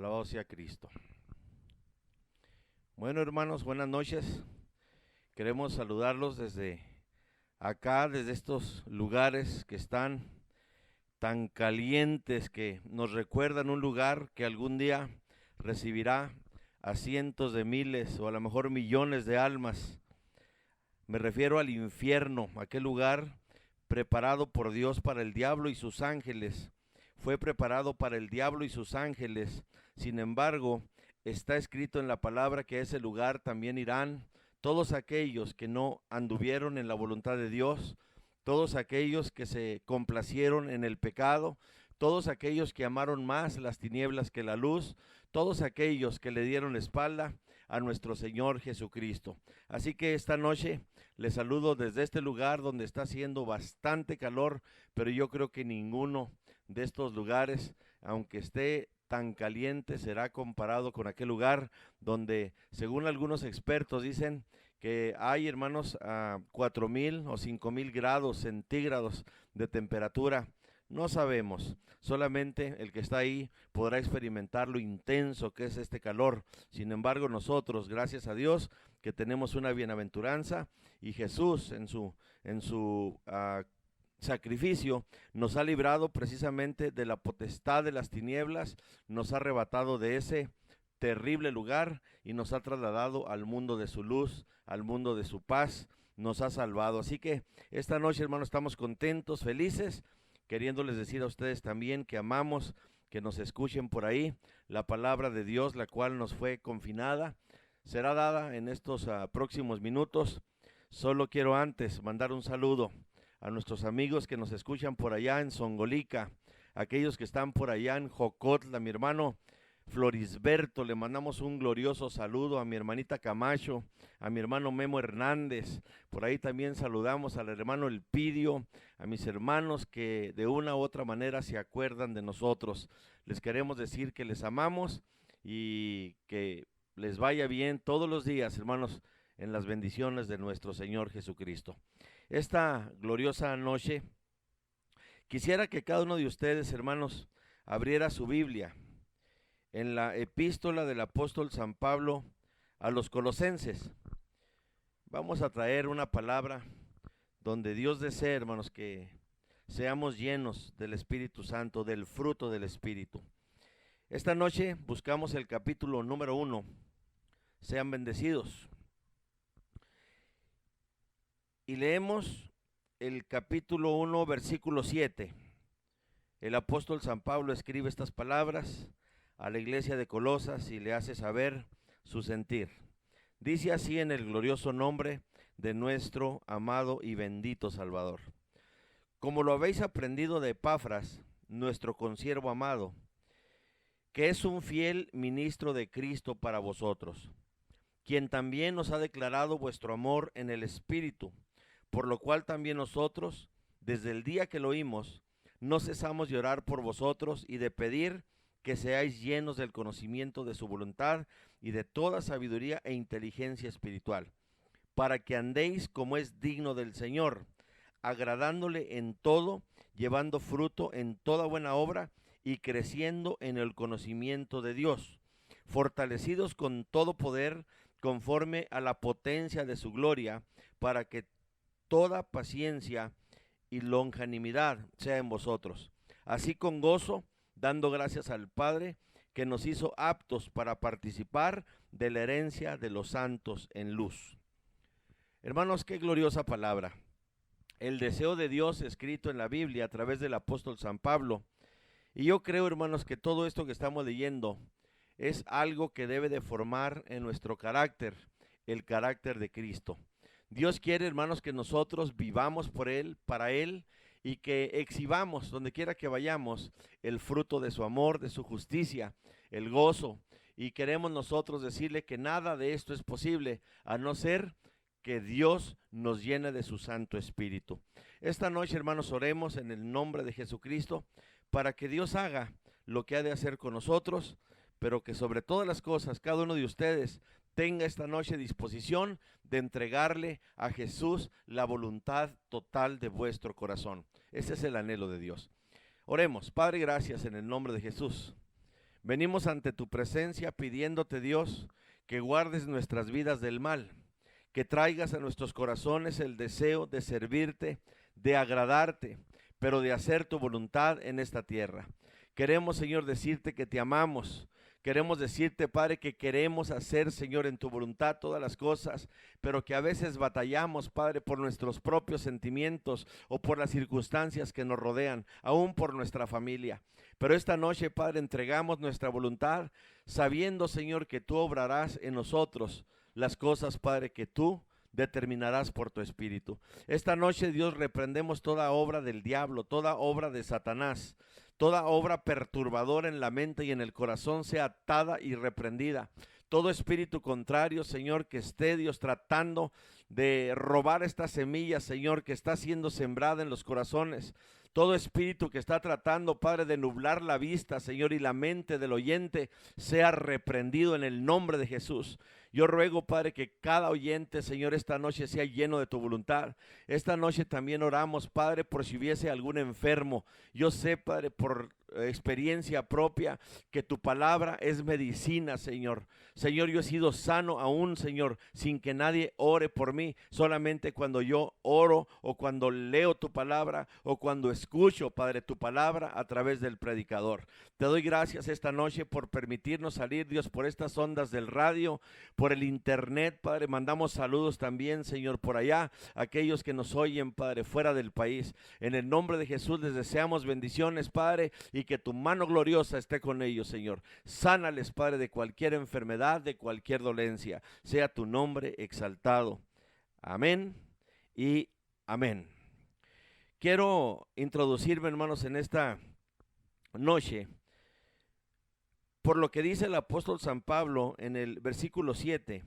Alabado sea Cristo. Bueno, hermanos, buenas noches. Queremos saludarlos desde acá, desde estos lugares que están tan calientes, que nos recuerdan un lugar que algún día recibirá a cientos de miles o a lo mejor millones de almas. Me refiero al infierno, aquel lugar preparado por Dios para el diablo y sus ángeles. Fue preparado para el diablo y sus ángeles. Sin embargo, está escrito en la palabra que a ese lugar también irán todos aquellos que no anduvieron en la voluntad de Dios, todos aquellos que se complacieron en el pecado, todos aquellos que amaron más las tinieblas que la luz, todos aquellos que le dieron espalda a nuestro Señor Jesucristo. Así que esta noche les saludo desde este lugar donde está haciendo bastante calor, pero yo creo que ninguno de estos lugares, aunque esté tan caliente, será comparado con aquel lugar donde, según algunos expertos, dicen que hay, hermanos, a 4,000 o 5,000 grados centígrados de temperatura. No sabemos, solamente el que está ahí podrá experimentar lo intenso que es este calor. Sin embargo, nosotros, gracias a Dios, que tenemos una bienaventuranza, y Jesús en su sacrificio nos ha librado precisamente de la potestad de las tinieblas, nos ha arrebatado de ese terrible lugar y nos ha trasladado al mundo de su luz, al mundo de su paz, nos ha salvado. Así que esta noche, hermanos, estamos contentos, felices, queriéndoles decir a ustedes también que amamos que nos escuchen por ahí. La palabra de Dios, la cual nos fue confinada, será dada en estos próximos minutos. Solo quiero antes mandar un saludo a nuestros amigos que nos escuchan por allá en Zongolica, aquellos que están por allá en Jocotla, mi hermano Florisberto, le mandamos un glorioso saludo a mi hermanita Camacho, a mi hermano Memo Hernández, por ahí también saludamos al hermano Elpidio, a mis hermanos que de una u otra manera se acuerdan de nosotros. Les queremos decir que les amamos y que les vaya bien todos los días, hermanos, en las bendiciones de nuestro Señor Jesucristo. Esta gloriosa noche, quisiera que cada uno de ustedes, hermanos, abriera su Biblia en la epístola del apóstol San Pablo a los Colosenses. Vamos a traer una palabra donde Dios desea, hermanos, que seamos llenos del Espíritu Santo, del fruto del Espíritu. Esta noche buscamos el capítulo número 1. Sean bendecidos. Y leemos el capítulo 1, versículo 7. El apóstol San Pablo escribe estas palabras a la iglesia de Colosas y le hace saber su sentir. Dice así en el glorioso nombre de nuestro amado y bendito Salvador. Como lo habéis aprendido de Epafras, nuestro consiervo amado, que es un fiel ministro de Cristo para vosotros, quien también nos ha declarado vuestro amor en el Espíritu, por lo cual también nosotros, desde el día que lo oímos, no cesamos de orar por vosotros y de pedir que seáis llenos del conocimiento de su voluntad y de toda sabiduría e inteligencia espiritual, para que andéis como es digno del Señor, agradándole en todo, llevando fruto en toda buena obra y creciendo en el conocimiento de Dios, fortalecidos con todo poder conforme a la potencia de su gloria, para que toda paciencia y longanimidad sea en vosotros, así con gozo, dando gracias al Padre, que nos hizo aptos para participar de la herencia de los santos en luz. Hermanos, qué gloriosa palabra. El deseo de Dios escrito en la Biblia a través del apóstol San Pablo. Y yo creo, hermanos, que todo esto que estamos leyendo es algo que debe de formar en nuestro carácter, el carácter de Cristo. Dios quiere, hermanos, que nosotros vivamos por Él, para Él, y que exhibamos, donde quiera que vayamos, el fruto de su amor, de su justicia, el gozo. Y queremos nosotros decirle que nada de esto es posible, a no ser que Dios nos llene de su Santo Espíritu. Esta noche, hermanos, oremos en el nombre de Jesucristo, para que Dios haga lo que ha de hacer con nosotros, pero que sobre todas las cosas, cada uno de ustedes tenga esta noche disposición de entregarle a Jesús la voluntad total de vuestro corazón. Ese es el anhelo de Dios. Oremos. Padre, gracias en el nombre de Jesús. Venimos ante tu presencia pidiéndote, Dios, que guardes nuestras vidas del mal, que traigas a nuestros corazones el deseo de servirte, de agradarte, pero de hacer tu voluntad en esta tierra. Queremos, Señor, decirte que te amamos. Queremos decirte, Padre, que queremos hacer, Señor, en tu voluntad todas las cosas, pero que a veces batallamos, Padre, por nuestros propios sentimientos o por las circunstancias que nos rodean, aún por nuestra familia. Pero esta noche, Padre, entregamos nuestra voluntad, sabiendo, Señor, que tú obrarás en nosotros las cosas, Padre, que tú determinarás por tu Espíritu. Esta noche, Dios, reprendemos toda obra del diablo, toda obra de Satanás. Toda obra perturbadora en la mente y en el corazón sea atada y reprendida. Todo espíritu contrario, Señor, que esté, Dios, tratando de robar esta semilla, Señor, que está siendo sembrada en los corazones. Todo espíritu que está tratando, Padre, de nublar la vista, Señor, y la mente del oyente, sea reprendido en el nombre de Jesús. Yo ruego, Padre, que cada oyente, Señor, esta noche sea lleno de tu voluntad. Esta noche también oramos, Padre, por si hubiese algún enfermo. Yo sé, Padre, por experiencia propia, que tu palabra es medicina, Señor. Señor, yo he sido sano aún, Señor, sin que nadie ore por mí. Solamente cuando yo oro o cuando leo tu palabra o cuando escucho, Padre, tu palabra a través del predicador. Te doy gracias esta noche por permitirnos salir, Dios, por estas ondas del radio, por el internet, Padre. Mandamos saludos también, Señor, por allá, aquellos que nos oyen, Padre, fuera del país. En el nombre de Jesús les deseamos bendiciones, Padre, y que tu mano gloriosa esté con ellos, Señor. Sánales, Padre, de cualquier enfermedad, de cualquier dolencia. Sea tu nombre exaltado. Amén y amén. Quiero introducirme, hermanos, en esta noche por lo que dice el apóstol San Pablo en el versículo 7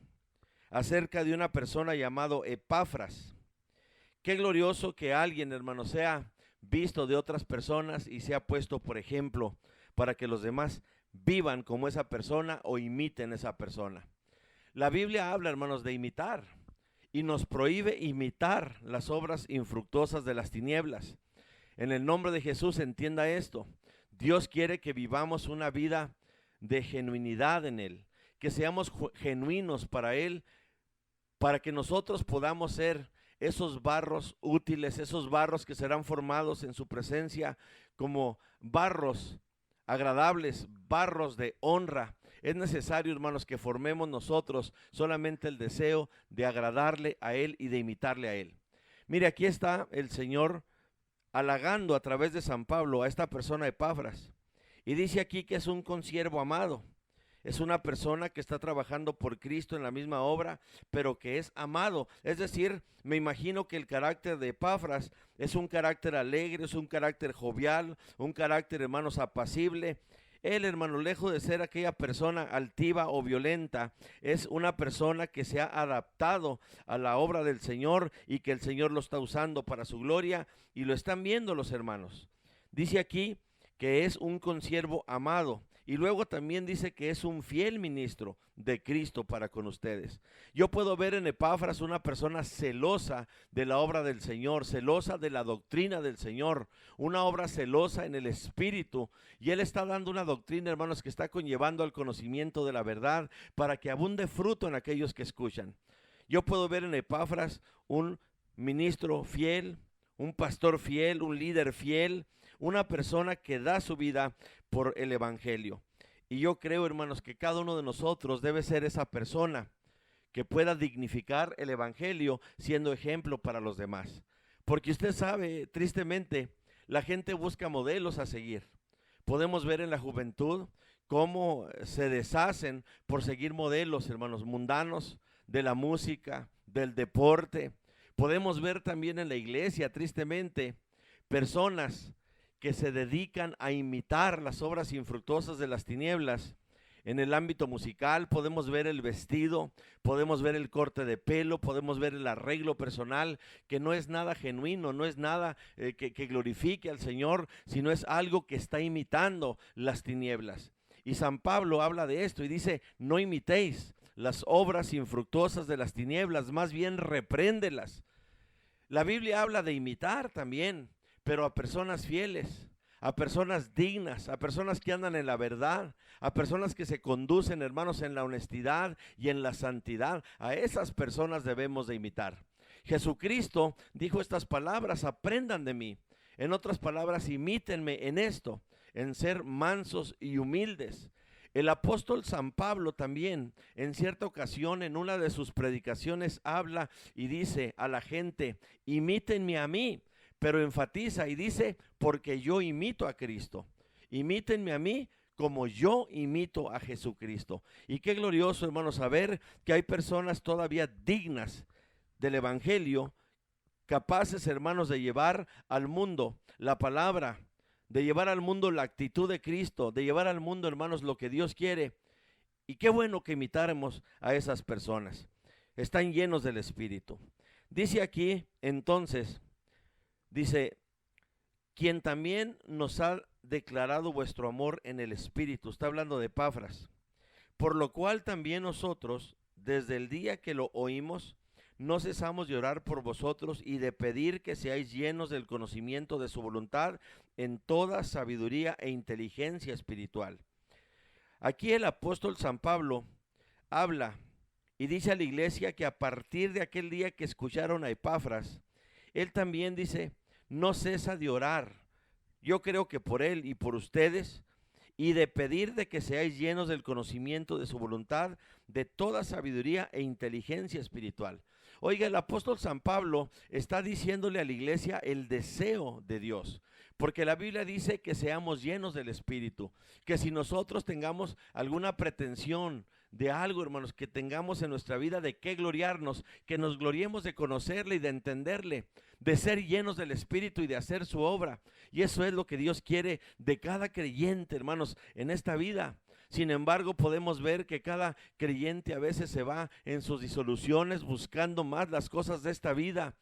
acerca de una persona llamado Epafras. Qué glorioso que alguien, hermano, sea visto de otras personas y sea puesto por ejemplo para que los demás vivan como esa persona o imiten esa persona. La Biblia habla, hermanos, de imitar y nos prohíbe imitar las obras infructuosas de las tinieblas. En el nombre de Jesús, entienda esto. Dios quiere que vivamos una vida de genuinidad en Él, que seamos genuinos para Él, para que nosotros podamos ser esos barros útiles, esos barros que serán formados en su presencia como barros agradables, barros de honra. Es necesario, hermanos, que formemos nosotros solamente el deseo de agradarle a Él y de imitarle a Él. Mire, aquí está el Señor halagando a través de San Pablo a esta persona Epafras. Y dice aquí que es un consiervo amado. Es una persona que está trabajando por Cristo en la misma obra, pero que es amado. Es decir, me imagino que el carácter de Epafras es un carácter alegre, es un carácter jovial, un carácter, hermanos, apacible. Él, hermano, lejos de ser aquella persona altiva o violenta, es una persona que se ha adaptado a la obra del Señor y que el Señor lo está usando para su gloria y lo están viendo los hermanos. Dice aquí que es un consiervo amado. Y luego también dice que es un fiel ministro de Cristo para con ustedes. Yo puedo ver en Epafras una persona celosa de la obra del Señor, celosa de la doctrina del Señor, una obra celosa en el Espíritu. Y Él está dando una doctrina, hermanos, que está conllevando al conocimiento de la verdad para que abunde fruto en aquellos que escuchan. Yo puedo ver en Epafras un ministro fiel, un pastor fiel, un líder fiel, una persona que da su vida por el evangelio. Y yo creo, hermanos, que cada uno de nosotros debe ser esa persona que pueda dignificar el evangelio siendo ejemplo para los demás. Porque usted sabe, tristemente, la gente busca modelos a seguir. Podemos ver en la juventud cómo se deshacen por seguir modelos, hermanos, mundanos, de la música, del deporte. Podemos ver también en la iglesia, tristemente, personas que se dedican a imitar las obras infructuosas de las tinieblas. En el ámbito musical podemos ver el vestido, podemos ver el corte de pelo, podemos ver el arreglo personal, que no es nada genuino, no es nada que glorifique al Señor, sino es algo que está imitando las tinieblas. Y San Pablo habla de esto y dice, no imitéis las obras infructuosas de las tinieblas, más bien repréndelas. La Biblia habla de imitar también, pero a personas fieles, a personas dignas, a personas que andan en la verdad, a personas que se conducen, hermanos, en la honestidad y en la santidad. A esas personas debemos de imitar. Jesucristo dijo estas palabras: aprendan de mí. En otras palabras, imítenme en esto, en ser mansos y humildes. El apóstol San Pablo también, en cierta ocasión, en una de sus predicaciones, habla y dice a la gente: imítenme a mí, pero enfatiza y dice: porque yo imito a Cristo. Imítenme a mí como yo imito a Jesucristo. Y qué glorioso, hermanos, saber que hay personas todavía dignas del evangelio, capaces, hermanos, de llevar al mundo la palabra, de llevar al mundo la actitud de Cristo, de llevar al mundo, hermanos, lo que Dios quiere. Y qué bueno que imitáramos a esas personas. Están llenos del Espíritu. Dice aquí, entonces, dice: quien también nos ha declarado vuestro amor en el Espíritu. Está hablando de Epafras. Por lo cual también nosotros, desde el día que lo oímos, no cesamos de orar por vosotros y de pedir que seáis llenos del conocimiento de su voluntad en toda sabiduría e inteligencia espiritual. Aquí el apóstol San Pablo habla y dice a la iglesia que a partir de aquel día que escucharon a Epafras, él también dice: no cesa de orar. Yo creo que por él y por ustedes, y de pedir de que seáis llenos del conocimiento de su voluntad, de toda sabiduría e inteligencia espiritual. Oiga, el apóstol San Pablo está diciéndole a la iglesia el deseo de Dios, porque la Biblia dice que seamos llenos del Espíritu, que si nosotros tengamos alguna pretensión de algo, hermanos, que tengamos en nuestra vida de qué gloriarnos, que nos gloriemos de conocerle y de entenderle, de ser llenos del Espíritu y de hacer su obra. Y eso es lo que Dios quiere de cada creyente, hermanos, en esta vida. Sin embargo, podemos ver que cada creyente a veces se va en sus disoluciones buscando más las cosas de esta vida,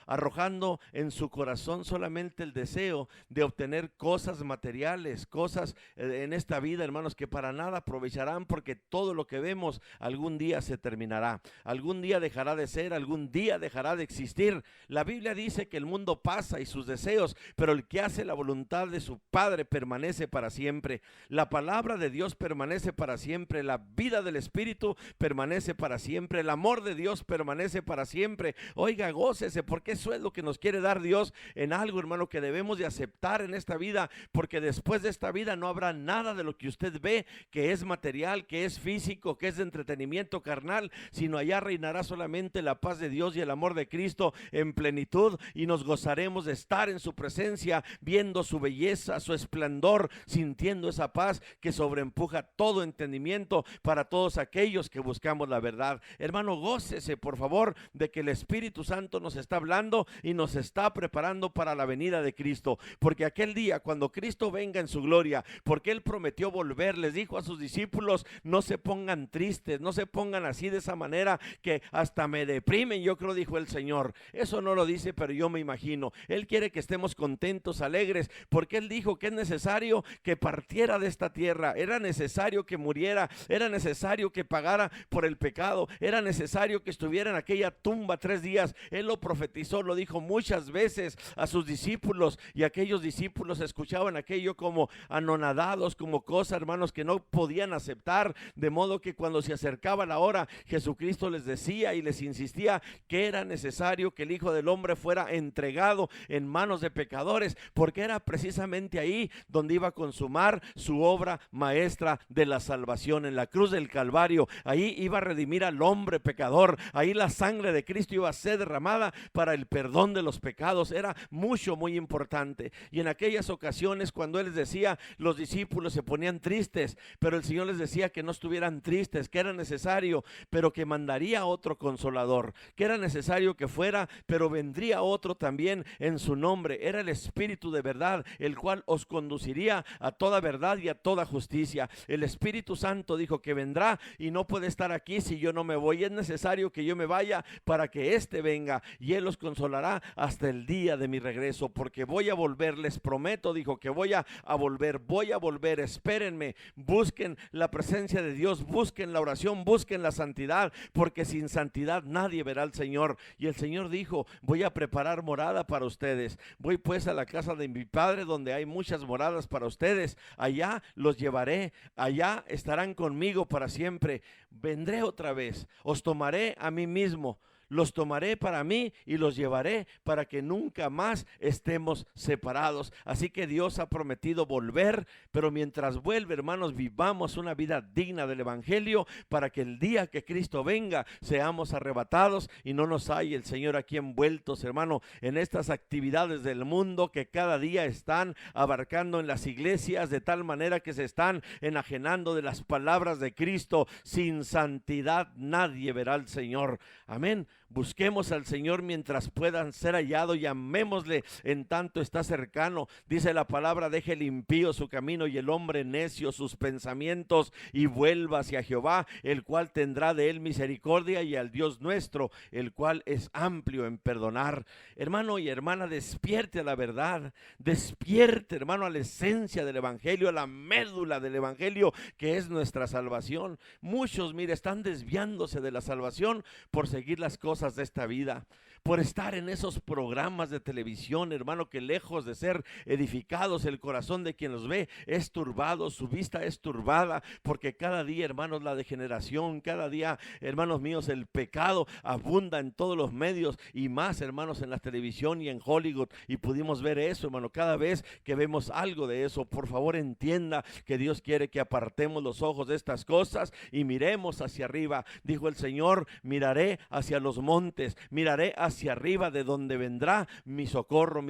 arrojando en su corazón solamente el deseo de obtener cosas materiales, cosas en esta vida, hermanos, que para nada aprovecharán, porque todo lo que vemos algún día se terminará, algún día dejará de ser, algún día dejará de existir. La Biblia dice que el mundo pasa y sus deseos, pero el que hace la voluntad de su Padre permanece para siempre. La palabra de Dios permanece para siempre, la vida del Espíritu permanece para siempre, el amor de Dios permanece para siempre. Oiga, gócese, porque eso es lo que nos quiere dar Dios en algo, hermano, que debemos de aceptar en esta vida, porque después de esta vida no habrá nada de lo que usted ve que es material, que es físico, que es de entretenimiento carnal, sino allá reinará solamente la paz de Dios y el amor de Cristo en plenitud, y nos gozaremos de estar en su presencia, viendo su belleza, su esplendor, sintiendo esa paz que sobreempuja todo entendimiento para todos aquellos que buscamos la verdad. Hermano, gócese por favor de que el Espíritu Santo nos está hablando y nos está preparando para la venida de Cristo, porque aquel día cuando Cristo venga en su gloria, porque Él prometió volver, les dijo a sus discípulos: no se pongan tristes, no se pongan así de esa manera que hasta me deprimen, yo creo, dijo el Señor. Eso no lo dice, pero yo me imagino, Él quiere que estemos contentos, alegres, porque Él dijo que es necesario que partiera de esta tierra, era necesario que muriera, era necesario que pagara por el pecado, era necesario que estuviera en aquella tumba 3 días. Él lo profetizó, lo dijo muchas veces a sus discípulos, y aquellos discípulos escuchaban aquello como anonadados, como cosa, hermanos, que no podían aceptar, de modo que cuando se acercaba la hora, Jesucristo les decía y les insistía que era necesario que el Hijo del Hombre fuera entregado en manos de pecadores, porque era precisamente ahí donde iba a consumar su obra maestra de la salvación, en la cruz del Calvario. Ahí iba a redimir al hombre pecador, ahí la sangre de Cristo iba a ser derramada para el perdón de los pecados. Era mucho, muy importante. Y en aquellas ocasiones cuando Él les decía, los discípulos se ponían tristes, pero el Señor les decía que no estuvieran tristes, que era necesario, pero que mandaría otro consolador, que era necesario que fuera, pero vendría otro también en su nombre. Era el Espíritu de verdad, el cual os conduciría a toda verdad y a toda justicia. El Espíritu Santo dijo que vendrá y no puede estar aquí si yo no me voy. Es necesario que yo me vaya para que éste venga y Él os conducirá consolará hasta el día de mi regreso, porque voy a volver, les prometo, dijo, que voy a volver, espérenme, busquen la presencia de Dios, busquen la oración, busquen la santidad, porque sin santidad nadie verá al Señor. Y el Señor dijo, voy a preparar morada para ustedes, voy pues a la casa de mi Padre, donde hay muchas moradas para ustedes, allá los llevaré, allá estarán conmigo para siempre, vendré otra vez, os tomaré a mí mismo, los tomaré para mí y los llevaré para que nunca más estemos separados. Así que Dios ha prometido volver, pero mientras vuelve, hermanos, vivamos una vida digna del evangelio, para que el día que Cristo venga seamos arrebatados y no nos haya el Señor aquí envueltos, hermano, en estas actividades del mundo que cada día están abarcando en las iglesias, de tal manera que se están enajenando de las palabras de Cristo. Sin santidad nadie verá al Señor. Amén. Busquemos al Señor mientras puedan ser hallados y amémosle en tanto está cercano. Dice la palabra, deje el impío su camino y el hombre necio sus pensamientos, y vuelva hacia Jehová, el cual tendrá de él misericordia, y al Dios nuestro, el cual es amplio en perdonar. Hermano y hermana, despierte a la verdad, despierte, hermano, a la esencia del evangelio, a la médula del evangelio, que es nuestra salvación. Muchos, mire, están desviándose de la salvación por seguir las cosas de esta vida, por estar en esos programas de televisión, hermano, que lejos de ser edificados, el corazón de quien los ve es turbado, su vista es turbada, porque cada día, hermanos, la degeneración, cada día, hermanos míos, el pecado abunda en todos los medios, y más, hermanos, en la televisión y en Hollywood, y pudimos ver eso, hermano, cada vez que vemos algo de eso. Por favor, entienda que Dios quiere que apartemos los ojos de estas cosas y miremos hacia arriba. Dijo el Señor, miraré hacia los montes, miraré hacia arriba, de donde vendrá mi socorro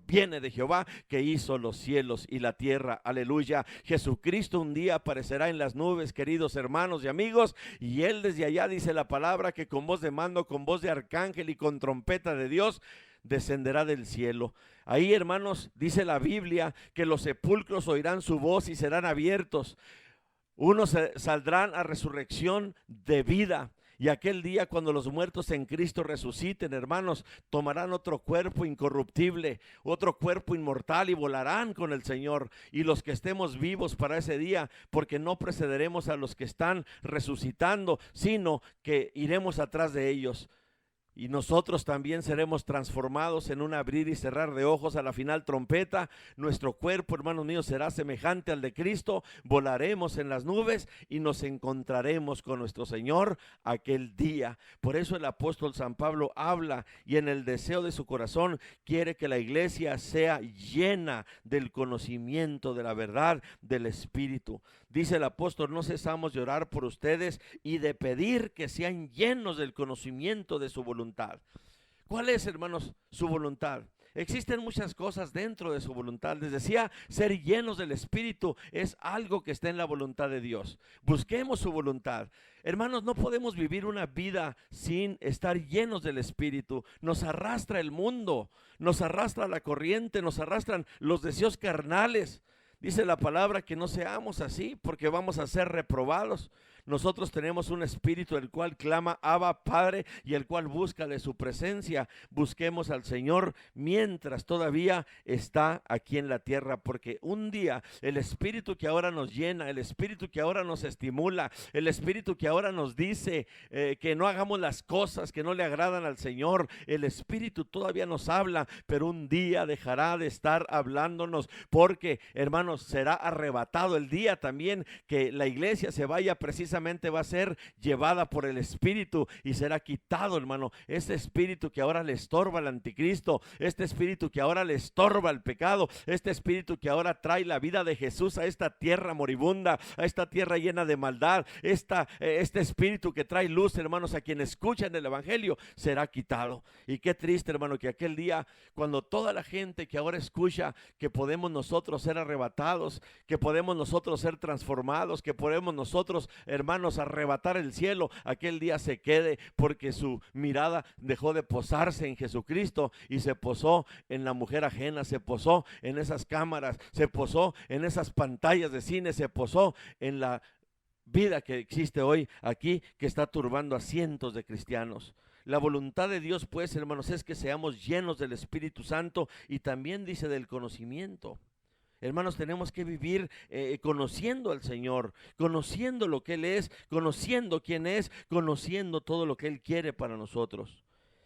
viene de Jehová, que hizo los cielos y la tierra. Aleluya. Jesucristo un día aparecerá en las nubes, queridos hermanos y amigos, y Él desde allá, dice la palabra, que con voz de mando, con voz de arcángel y con trompeta de Dios descenderá del cielo. Ahí, hermanos, dice la Biblia que los sepulcros oirán su voz y serán abiertos. Unos saldrán a resurrección de vida. Y aquel día, cuando los muertos en Cristo resuciten, hermanos, tomarán otro cuerpo incorruptible, otro cuerpo inmortal, y volarán con el Señor. Y los que estemos vivos para ese día, porque no precederemos a los que están resucitando, sino que iremos atrás de ellos. Y nosotros también seremos transformados en un abrir y cerrar de ojos a la final trompeta. Nuestro cuerpo, hermanos míos, será semejante al de Cristo. Volaremos en las nubes y nos encontraremos con nuestro Señor aquel día. Por eso el apóstol San Pablo habla, y en el deseo de su corazón quiere que la iglesia sea llena del conocimiento de la verdad del Espíritu. Dice el apóstol, no cesamos de orar por ustedes y de pedir que sean llenos del conocimiento de su voluntad. ¿Cuál es, hermanos, su voluntad? Existen muchas cosas dentro de su voluntad. Les decía, ser llenos del Espíritu es algo que está en la voluntad de Dios. Busquemos su voluntad. Hermanos, no podemos vivir una vida sin estar llenos del Espíritu. Nos arrastra el mundo, nos arrastra la corriente, nos arrastran los deseos carnales. Dice la palabra que no seamos así, porque vamos a ser reprobados. Nosotros tenemos un espíritu el cual clama Abba Padre, y el cual busca de su presencia. Busquemos al Señor mientras todavía está aquí en la tierra, porque un día el espíritu que ahora nos llena, el espíritu que ahora nos estimula, el espíritu que ahora nos dice que no hagamos las cosas que no le agradan al Señor, el espíritu todavía nos habla, pero un día dejará de estar hablándonos, porque, hermanos, será arrebatado el día también que la iglesia se vaya. Precisamente va a ser llevada por el Espíritu y será quitado, hermano, este espíritu que ahora le estorba al anticristo, este espíritu que ahora le estorba el pecado, este espíritu que ahora trae la vida de Jesús a esta tierra moribunda, a esta tierra llena de maldad. Este espíritu que trae luz, hermanos, a quien escuchan el evangelio, será quitado. Y qué triste, hermano, que aquel día, cuando toda la gente que ahora escucha que podemos nosotros ser arrebatados, que podemos nosotros ser transformados, que podemos nosotros, hermanos, arrebatar el cielo, aquel día se quede, porque su mirada dejó de posarse en Jesucristo y se posó en la mujer ajena, se posó en esas cámaras, se posó en esas pantallas de cine, se posó en la vida que existe hoy aquí, que está turbando a cientos de cristianos. La voluntad de Dios, pues, hermanos, es que seamos llenos del Espíritu Santo y también dice del conocimiento. Hermanos, tenemos que vivir conociendo al Señor, conociendo lo que Él es, conociendo quién es, conociendo todo lo que Él quiere para nosotros.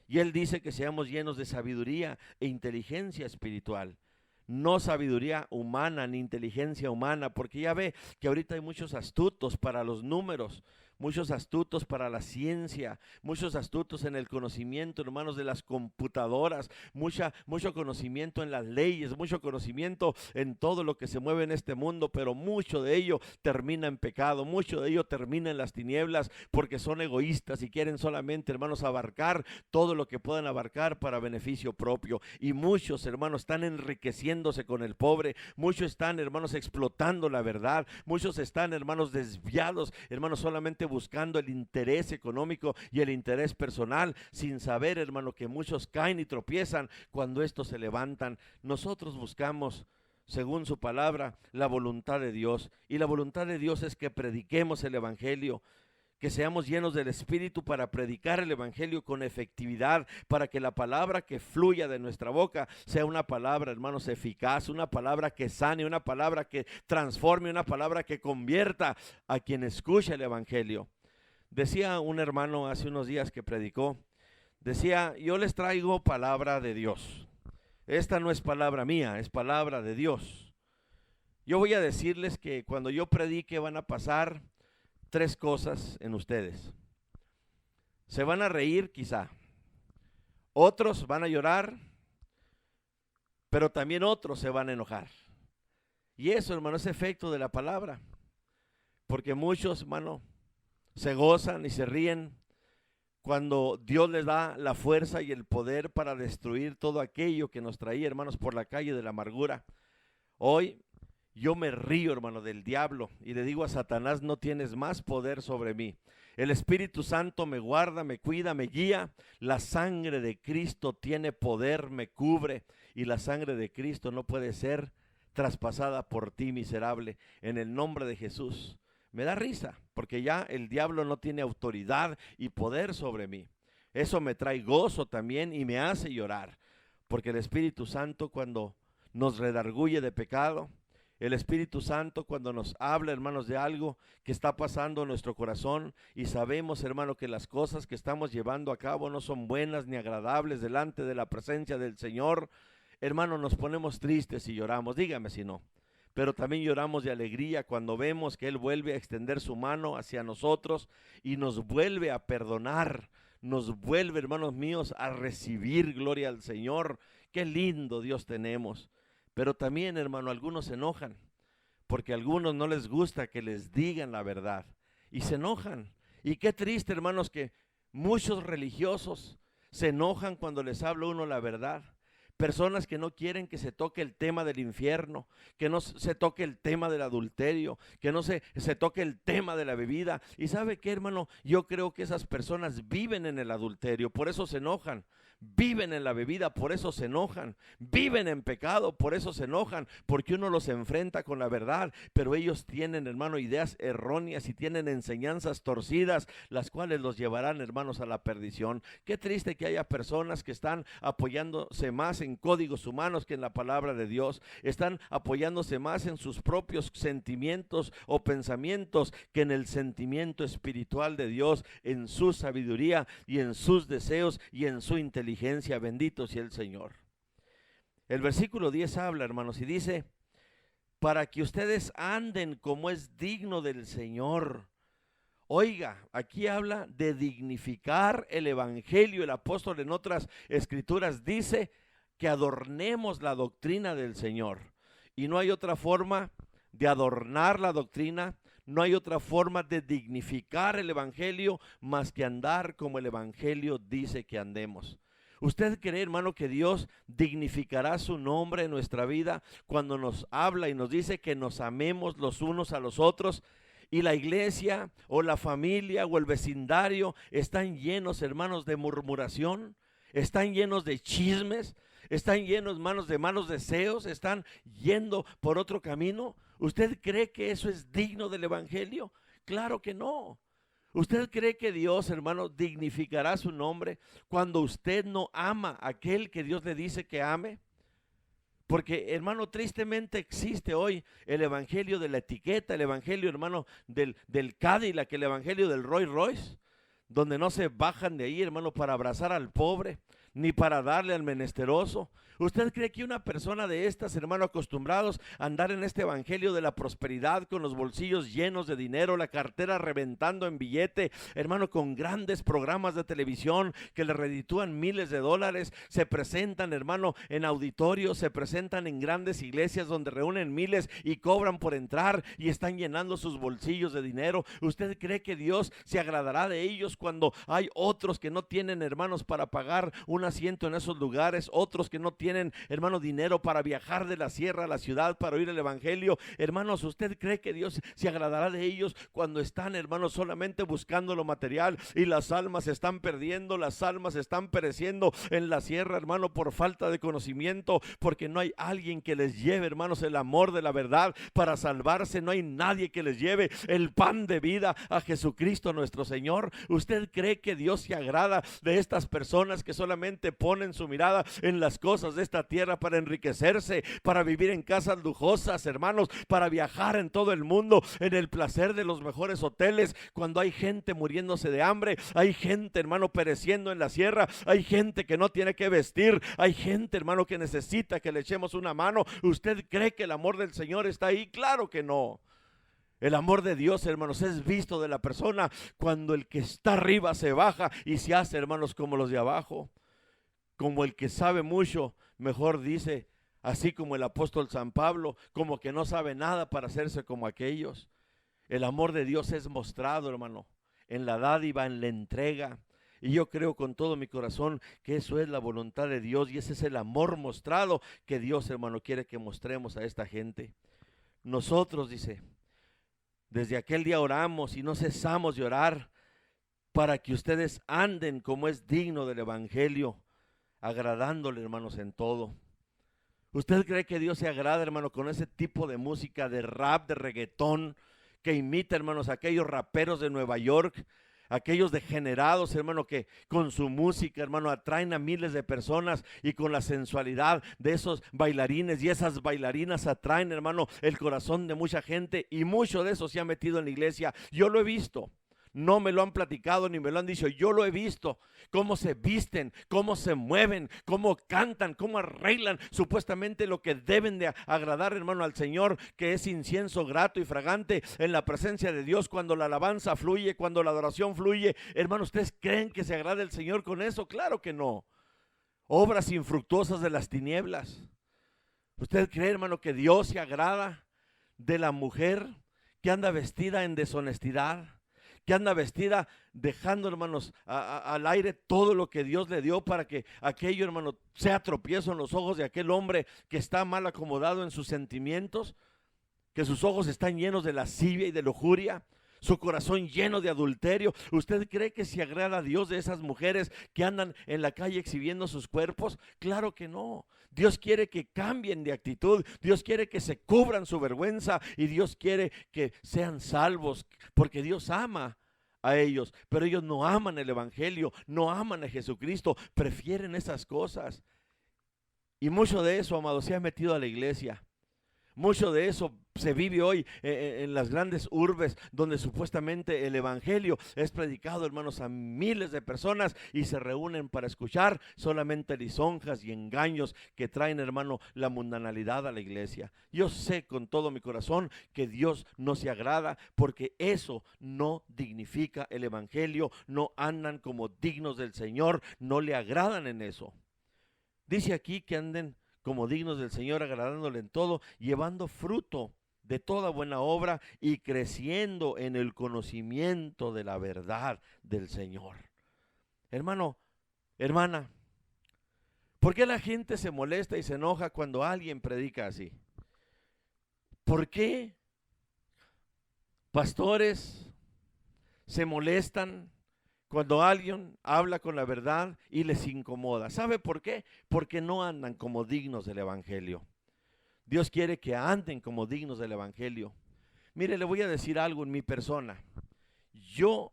Y Él dice que seamos llenos de sabiduría e inteligencia espiritual. No sabiduría humana ni inteligencia humana, porque ya ve que ahorita hay muchos astutos para los números, muchos astutos para la ciencia, muchos astutos en el conocimiento, hermanos, de las computadoras, mucho conocimiento en las leyes, mucho conocimiento en todo lo que se mueve en este mundo, pero mucho de ello termina en pecado, mucho de ello termina en las tinieblas, porque son egoístas y quieren solamente, hermanos, abarcar todo lo que puedan abarcar para beneficio propio. Y muchos, hermanos, están enriqueciéndose con el pobre, muchos están, hermanos, explotando la verdad, muchos están, hermanos, desviados, hermanos, solamente buscando el interés económico y el interés personal, sin saber, hermano, que muchos caen y tropiezan cuando estos se levantan. Nosotros buscamos, según su palabra, la voluntad de Dios, y la voluntad de Dios es que prediquemos el evangelio, que seamos llenos del Espíritu para predicar el evangelio con efectividad, para que la palabra que fluya de nuestra boca sea una palabra, hermanos, eficaz, una palabra que sane, una palabra que transforme, una palabra que convierta a quien escucha el evangelio. Decía un hermano hace unos días que predicó, decía: yo les traigo palabra de Dios. Esta no es palabra mía, es palabra de Dios. Yo voy a decirles que cuando yo predique van a pasar tres cosas en ustedes. Se van a reír quizá, otros van a llorar, pero también otros se van a enojar. Y eso, hermano, es efecto de la palabra, porque muchos, hermano, se gozan y se ríen cuando Dios les da la fuerza y el poder para destruir todo aquello que nos traía, hermanos, por la calle de la amargura. Hoy yo me río, hermano, del diablo y le digo a Satanás: no tienes más poder sobre mí. El Espíritu Santo me guarda, me cuida, me guía. La sangre de Cristo tiene poder, me cubre, y la sangre de Cristo no puede ser traspasada por ti, miserable. En el nombre de Jesús. Me da risa, porque ya el diablo no tiene autoridad y poder sobre mí. Eso me trae gozo también y me hace llorar, porque el Espíritu Santo, cuando nos redarguye de pecado, el Espíritu Santo cuando nos habla, hermanos, de algo que está pasando en nuestro corazón y sabemos, hermano, que las cosas que estamos llevando a cabo no son buenas ni agradables delante de la presencia del Señor, hermano, nos ponemos tristes y lloramos. Dígame si no. Pero también lloramos de alegría cuando vemos que Él vuelve a extender su mano hacia nosotros y nos vuelve a perdonar, nos vuelve, hermanos míos, a recibir. Gloria al Señor. Qué lindo Dios tenemos. Pero también, hermano, algunos se enojan, porque a algunos no les gusta que les digan la verdad, y se enojan. Y qué triste, hermanos, que muchos religiosos se enojan cuando les habla uno la verdad. Personas que no quieren que se toque el tema del infierno, que no se toque el tema del adulterio, que no se toque el tema de la bebida. Y ¿sabe qué, hermano? Yo creo que esas personas viven en el adulterio, por eso se enojan. Viven en la bebida, por eso se enojan. Viven en pecado, por eso se enojan, porque uno los enfrenta con la verdad, pero ellos tienen, hermano, ideas erróneas y tienen enseñanzas torcidas, las cuales los llevarán, hermanos, a la perdición. Qué triste que haya personas que están apoyándose más en códigos humanos que en la palabra de Dios, están apoyándose más en sus propios sentimientos o pensamientos que en el sentimiento espiritual de Dios, en su sabiduría y en sus deseos y en su inteligencia. Bendito sea el Señor. El versículo 10 habla, hermanos, y dice: para que ustedes anden como es digno del Señor. Oiga, aquí habla de dignificar el evangelio. El apóstol en otras escrituras dice que adornemos la doctrina del Señor. Y no hay otra forma de adornar la doctrina, no hay otra forma de dignificar el evangelio más que andar como el evangelio dice que andemos. ¿Usted cree, hermano, que Dios dignificará su nombre en nuestra vida cuando nos habla y nos dice que nos amemos los unos a los otros? Y la iglesia o la familia o el vecindario están llenos, hermanos, de murmuración, están llenos de chismes, están llenos, hermanos, de malos deseos, están yendo por otro camino. ¿Usted cree que eso es digno del evangelio? Claro que no. ¿Usted cree que Dios, hermano, dignificará su nombre cuando usted no ama a aquel que Dios le dice que ame? Porque, hermano, tristemente existe hoy el evangelio de la etiqueta, el evangelio, hermano, del Cadillac, el evangelio del Rolls Royce, donde no se bajan de ahí, hermano, para abrazar al pobre, ni para darle al menesteroso. ¿Usted cree que una persona de estas, hermano, acostumbrados a andar en este evangelio de la prosperidad, con los bolsillos llenos de dinero, la cartera reventando en billete, hermano, con grandes programas de televisión que le reditúan miles de dólares, se presentan, hermano, en auditorios, se presentan en grandes iglesias donde reúnen miles y cobran por entrar y están llenando sus bolsillos de dinero? ¿Usted cree que Dios se agradará de ellos cuando hay otros que no tienen, hermanos, para pagar un asiento en esos lugares, otros que no tienen, hermano, dinero para viajar de la sierra a la ciudad para oír el evangelio? Hermanos, ¿usted cree que Dios se agradará de ellos cuando están, hermanos, solamente buscando lo material y las almas se están perdiendo, las almas están pereciendo en la sierra, hermano, por falta de conocimiento, porque no hay alguien que les lleve, hermanos, el amor de la verdad para salvarse? No hay nadie que les lleve el pan de vida a Jesucristo nuestro Señor. ¿Usted cree que Dios se agrada de estas personas que solamente ponen su mirada en las cosas de esta tierra para enriquecerse, para vivir en casas lujosas, hermanos, para viajar en todo el mundo, en el placer de los mejores hoteles, cuando hay gente muriéndose de hambre, hay gente, hermano, pereciendo en la sierra, hay gente que no tiene que vestir, hay gente, hermano, que necesita que le echemos una mano? ¿Usted cree que el amor del Señor está ahí? Claro que no. El amor de Dios, hermanos, es visto de la persona cuando el que está arriba se baja y se hace, hermanos, como los de abajo. Como el que sabe mucho, mejor dice, así como el apóstol San Pablo, como que no sabe nada para hacerse como aquellos. El amor de Dios es mostrado, hermano, en la dádiva, en la entrega. Y yo creo con todo mi corazón que eso es la voluntad de Dios y ese es el amor mostrado que Dios, hermano, quiere que mostremos a esta gente. Nosotros, dice, desde aquel día oramos y no cesamos de orar para que ustedes anden como es digno del evangelio, agradándole, hermanos, en todo. ¿Usted cree que Dios se agrada, hermano, con ese tipo de música, de rap, de reggaetón, que imita, hermanos, a aquellos raperos de Nueva York, aquellos degenerados, hermano, que con su música, hermano, atraen a miles de personas, y con la sensualidad de esos bailarines y esas bailarinas atraen, hermano, el corazón de mucha gente, y mucho de eso se ha metido en la iglesia? Yo lo he visto. No me lo han platicado ni me lo han dicho, yo lo he visto, cómo se visten, cómo se mueven, cómo cantan, cómo arreglan supuestamente lo que deben de agradar, hermano, al Señor, que es incienso grato y fragante en la presencia de Dios. Cuando la alabanza fluye, cuando la adoración fluye, hermano, ¿ustedes creen que se agrada el Señor con eso? Claro que no. Obras infructuosas de las tinieblas. ¿Usted cree, hermano, que Dios se agrada de la mujer que anda vestida en deshonestidad, que anda vestida dejando, hermanos, al aire todo lo que Dios le dio para que aquello, hermano, sea tropiezo en los ojos de aquel hombre que está mal acomodado en sus sentimientos, que sus ojos están llenos de lascivia y de lujuria, su corazón lleno de adulterio? ¿Usted cree que se agrada a Dios de esas mujeres que andan en la calle exhibiendo sus cuerpos? Claro que no. Dios quiere que cambien de actitud, Dios quiere que se cubran su vergüenza y Dios quiere que sean salvos, porque Dios ama a ellos, pero ellos no aman el evangelio, no aman a Jesucristo, prefieren esas cosas. Y mucho de eso, amado, se ha metido a la iglesia. Mucho de eso se vive hoy en las grandes urbes, donde supuestamente el evangelio es predicado, hermanos, a miles de personas, y se reúnen para escuchar solamente lisonjas y engaños que traen, hermano, la mundanalidad a la iglesia. Yo sé con todo mi corazón que Dios no se agrada, porque eso no dignifica el evangelio, no andan como dignos del Señor, no le agradan en eso. Dice aquí que anden como dignos del Señor, agradándole en todo, llevando fruto de toda buena obra y creciendo en el conocimiento de la verdad del Señor. Hermano, hermana, ¿por qué la gente se molesta y se enoja cuando alguien predica así? ¿Por qué pastores se molestan cuando alguien habla con la verdad y les incomoda? ¿Sabe por qué? Porque no andan como dignos del evangelio. Dios quiere que anden como dignos del evangelio. Mire, le voy a decir algo en mi persona. Yo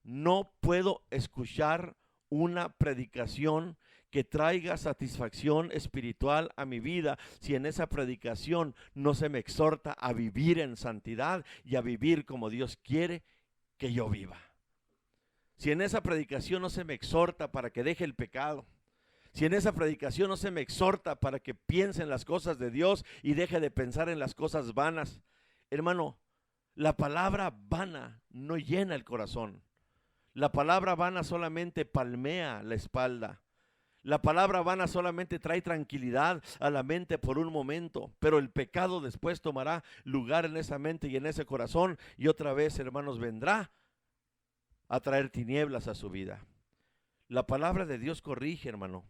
no puedo escuchar una predicación que traiga satisfacción espiritual a mi vida si en esa predicación no se me exhorta a vivir en santidad y a vivir como Dios quiere que yo viva. Si en esa predicación no se me exhorta para que deje el pecado, si en esa predicación no se me exhorta para que piense en las cosas de Dios y deje de pensar en las cosas vanas, hermano, la palabra vana no llena el corazón. La palabra vana solamente palmea la espalda. La palabra vana solamente trae tranquilidad a la mente por un momento, pero el pecado después tomará lugar en esa mente y en ese corazón y otra vez, hermanos, vendrá a traer tinieblas a su vida. La palabra de Dios corrige, hermano.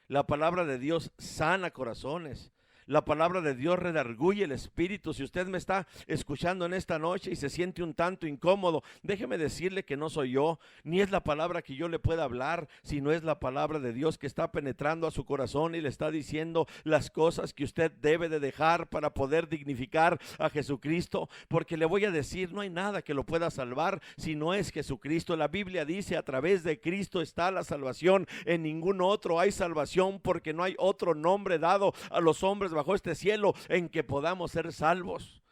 La palabra de Dios sana corazones. La palabra de Dios redarguye el espíritu. Si usted me está escuchando en esta noche y se siente un tanto incómodo, déjeme decirle que no soy yo, ni es la palabra que yo le pueda hablar, sino es la palabra de Dios que está penetrando a su corazón y le está diciendo las cosas que usted debe de dejar para poder dignificar a Jesucristo. Porque le voy a decir, no hay nada que lo pueda salvar si no es Jesucristo. La Biblia dice, a través de Cristo está la salvación, en ningún otro hay salvación, porque no hay otro nombre dado a los hombres bajo este cielo en que podamos ser salvos.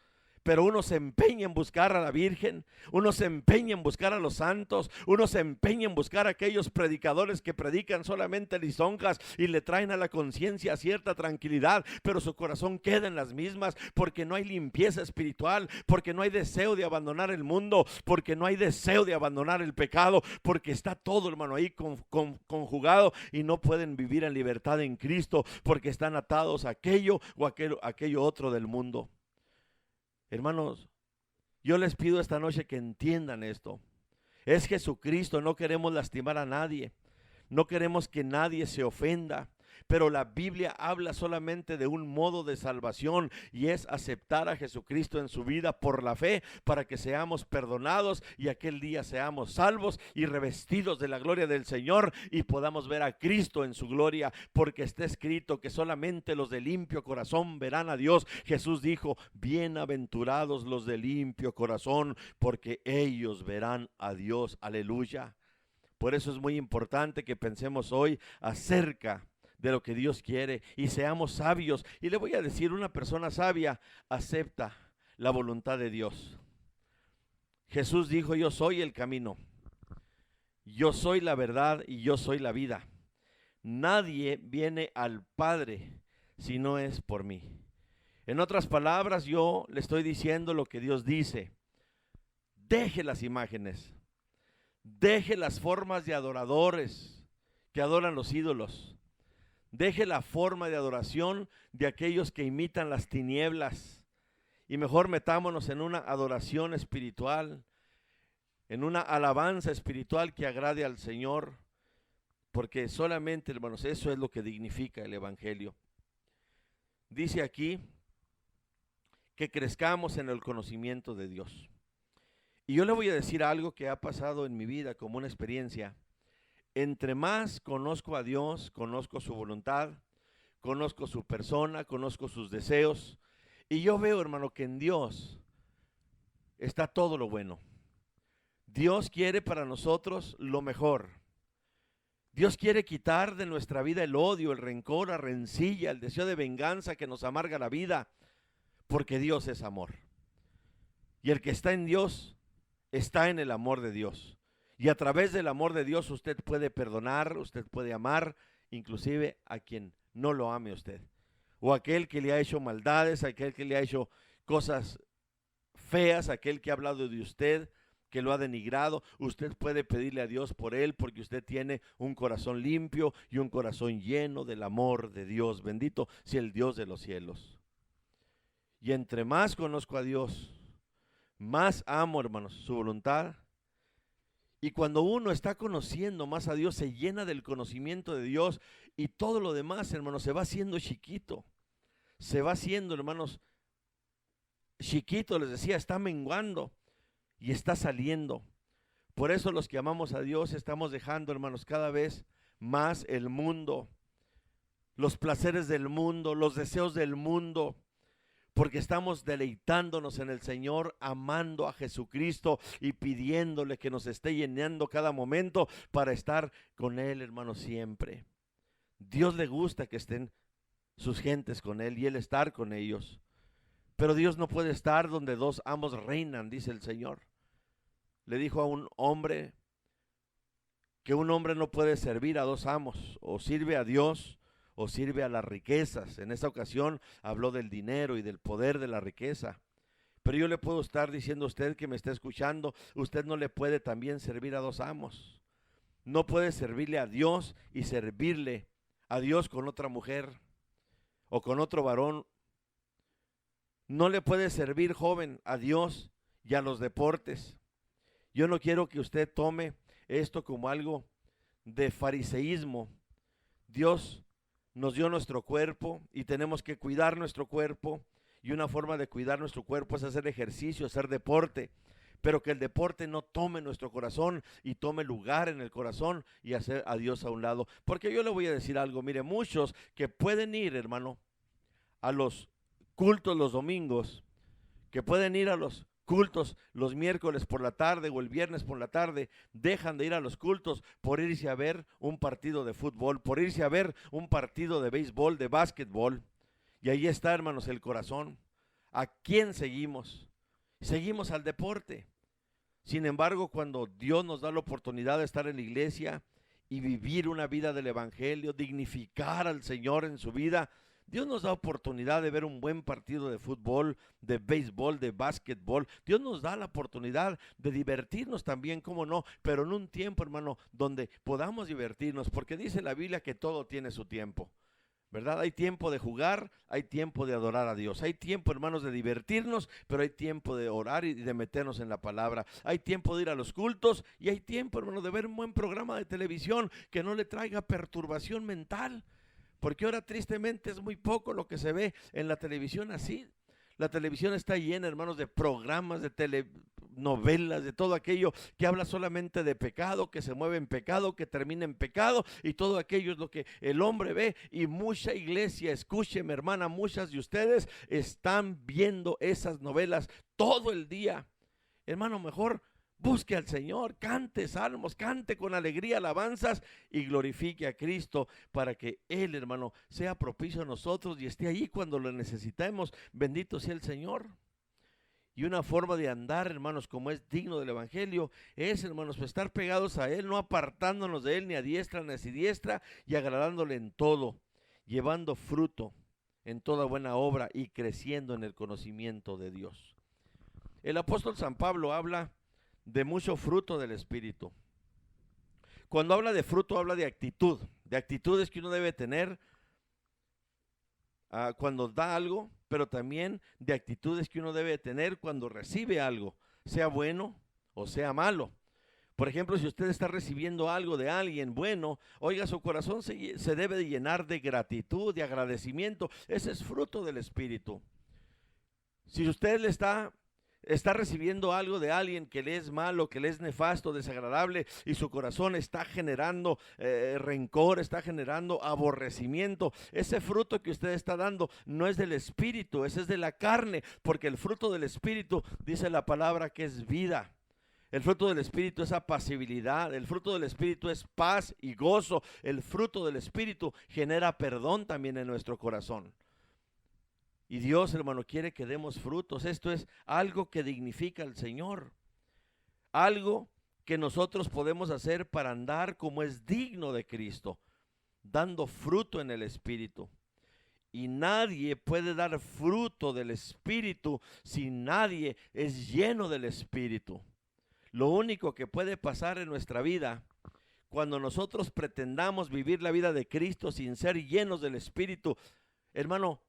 Pero uno se empeña en buscar a la Virgen, uno se empeña en buscar a los santos, uno se empeña en buscar a aquellos predicadores que predican solamente lisonjas y le traen a la conciencia cierta tranquilidad, pero su corazón queda en las mismas, porque no hay limpieza espiritual, porque no hay deseo de abandonar el mundo, porque no hay deseo de abandonar el pecado, porque está todo, hermano, ahí conjugado y no pueden vivir en libertad en Cristo, porque están atados a aquello o aquello otro del mundo. Hermanos, yo les pido esta noche que entiendan esto. Es Jesucristo, no queremos lastimar a nadie, no queremos que nadie se ofenda, pero la Biblia habla solamente de un modo de salvación y es aceptar a Jesucristo en su vida por la fe para que seamos perdonados y aquel día seamos salvos y revestidos de la gloria del Señor y podamos ver a Cristo en su gloria, porque está escrito que solamente los de limpio corazón verán a Dios. Jesús dijo, bienaventurados los de limpio corazón, porque ellos verán a Dios. Aleluya. Por eso es muy importante que pensemos hoy acerca de lo que Dios quiere y seamos sabios. Y le voy a decir, una persona sabia acepta la voluntad de Dios. Jesús dijo, yo soy el camino, yo soy la verdad y yo soy la vida. Nadie viene al Padre si no es por mí. En otras palabras, yo le estoy diciendo lo que Dios dice. Deje las imágenes, deje las formas de adoradores que adoran los ídolos. Deje la forma de adoración de aquellos que imitan las tinieblas y mejor metámonos en una adoración espiritual, en una alabanza espiritual que agrade al Señor, porque solamente, hermanos, eso es lo que dignifica el Evangelio. Dice aquí que crezcamos en el conocimiento de Dios. Y yo le voy a decir algo que ha pasado en mi vida como una experiencia. Entre más conozco a Dios, conozco su voluntad, conozco su persona, conozco sus deseos. Y yo veo, hermano, que en Dios está todo lo bueno. Dios quiere para nosotros lo mejor. Dios quiere quitar de nuestra vida el odio, el rencor, la rencilla, el deseo de venganza que nos amarga la vida, porque Dios es amor. Y el que está en Dios está en el amor de Dios. Y a través del amor de Dios usted puede perdonar, usted puede amar, inclusive a quien no lo ame usted. O aquel que le ha hecho maldades, aquel que le ha hecho cosas feas, aquel que ha hablado de usted, que lo ha denigrado. Usted puede pedirle a Dios por él, porque usted tiene un corazón limpio y un corazón lleno del amor de Dios. Bendito sea el Dios de los cielos. Y entre más conozco a Dios, más amo, hermanos, su voluntad. Y cuando uno está conociendo más a Dios, se llena del conocimiento de Dios y todo lo demás, hermanos, se va haciendo chiquito. Se va haciendo, hermanos, chiquito, les decía, está menguando y está saliendo. Por eso los que amamos a Dios estamos dejando, hermanos, cada vez más el mundo, los placeres del mundo, los deseos del mundo. porque estamos deleitándonos en el Señor, amando a Jesucristo y pidiéndole que nos esté llenando cada momento para estar con Él, hermano, siempre. Dios le gusta que estén sus gentes con Él y Él estar con ellos. Pero Dios no puede estar donde dos amos reinan, dice el Señor. Le dijo a un hombre que un hombre no puede servir a dos amos, o sirve a Dios o sirve a las riquezas. En esta ocasión habló del dinero y del poder de la riqueza. Pero yo le puedo estar diciendo a usted que me está escuchando, usted no le puede también servir a dos amos. No puede servirle a Dios y servirle a Dios con otra mujer o con otro varón. No le puede servir, joven, a Dios y a los deportes. Yo no quiero que usted tome esto como algo de fariseísmo. Dios nos dio nuestro cuerpo y tenemos que cuidar nuestro cuerpo, y una forma de cuidar nuestro cuerpo es hacer ejercicio, hacer deporte, pero que el deporte no tome nuestro corazón y tome lugar en el corazón y hacer a Dios a un lado. Porque yo le voy a decir algo, mire, muchos que pueden ir, hermano, a los cultos los domingos, que pueden ir a los cultos los miércoles por la tarde o el viernes por la tarde, dejan de ir a los cultos por irse a ver un partido de fútbol, por irse a ver un partido de béisbol, de básquetbol. Y ahí está, hermanos, el corazón. ¿A quién seguimos? Seguimos al deporte. Sin embargo, cuando Dios nos da la oportunidad de estar en la iglesia y vivir una vida del evangelio, dignificar al Señor en su vida, Dios nos da oportunidad de ver un buen partido de fútbol, de béisbol, de básquetbol. Dios nos da la oportunidad de divertirnos también, cómo no, pero en un tiempo, hermano, donde podamos divertirnos, porque dice la Biblia que todo tiene su tiempo, ¿verdad? Hay tiempo de jugar, hay tiempo de adorar a Dios, hay tiempo, hermanos, de divertirnos, pero hay tiempo de orar y de meternos en la palabra. Hay tiempo de ir a los cultos y hay tiempo, hermano, de ver un buen programa de televisión que no le traiga perturbación mental. Porque ahora tristemente es muy poco lo que se ve en la televisión así. La televisión está llena, hermanos, de programas, de telenovelas, de todo aquello que habla solamente de pecado, que se mueve en pecado, que termina en pecado, y todo aquello es lo que el hombre ve. Y mucha iglesia, escúcheme, hermana, muchas de ustedes están viendo esas novelas todo el día. Hermano, mejor busque al Señor, cante salmos, cante con alegría alabanzas y glorifique a Cristo para que Él, hermano, sea propicio a nosotros y esté allí cuando lo necesitemos. Bendito sea el Señor. Y una forma de andar, hermanos, como es digno del evangelio, es, hermanos, pues estar pegados a Él, no apartándonos de Él ni a diestra ni a siniestra, y agradándole en todo, llevando fruto en toda buena obra y creciendo en el conocimiento de Dios. El apóstol San Pablo habla de mucho fruto del Espíritu. Cuando habla de fruto, habla de actitudes que uno debe tener cuando da algo, pero también de actitudes que uno debe tener cuando recibe algo, sea bueno o sea malo. Por ejemplo, si usted está recibiendo algo de alguien bueno, oiga, su corazón se debe de llenar de gratitud, de agradecimiento. Ese es fruto del Espíritu. Si usted está recibiendo algo de alguien que le es malo, que le es nefasto, desagradable, y su corazón está generando rencor, está generando aborrecimiento, ese fruto que usted está dando no es del Espíritu, ese es de la carne, porque el fruto del Espíritu, dice la palabra, que es vida. El fruto del Espíritu es apacibilidad, el fruto del Espíritu es paz y gozo, el fruto del Espíritu genera perdón también en nuestro corazón. Y Dios, hermano, quiere que demos frutos. Esto es algo que dignifica al Señor. Algo que nosotros podemos hacer para andar como es digno de Cristo, dando fruto en el Espíritu. Y nadie puede dar fruto del Espíritu si nadie es lleno del Espíritu. Lo único que puede pasar en nuestra vida, cuando nosotros pretendamos vivir la vida de Cristo sin ser llenos del Espíritu, hermano,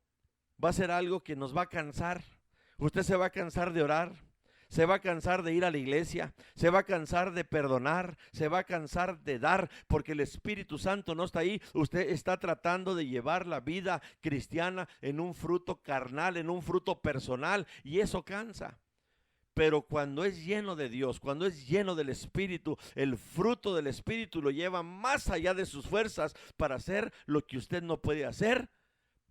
va a ser algo que nos va a cansar. Usted se va a cansar de orar, se va a cansar de ir a la iglesia, se va a cansar de perdonar, se va a cansar de dar, porque el Espíritu Santo no está ahí. Usted está tratando de llevar la vida cristiana en un fruto carnal, en un fruto personal, y eso cansa. Pero cuando es lleno de Dios, cuando es lleno del Espíritu, el fruto del Espíritu lo lleva más allá de sus fuerzas para hacer lo que usted no puede hacer,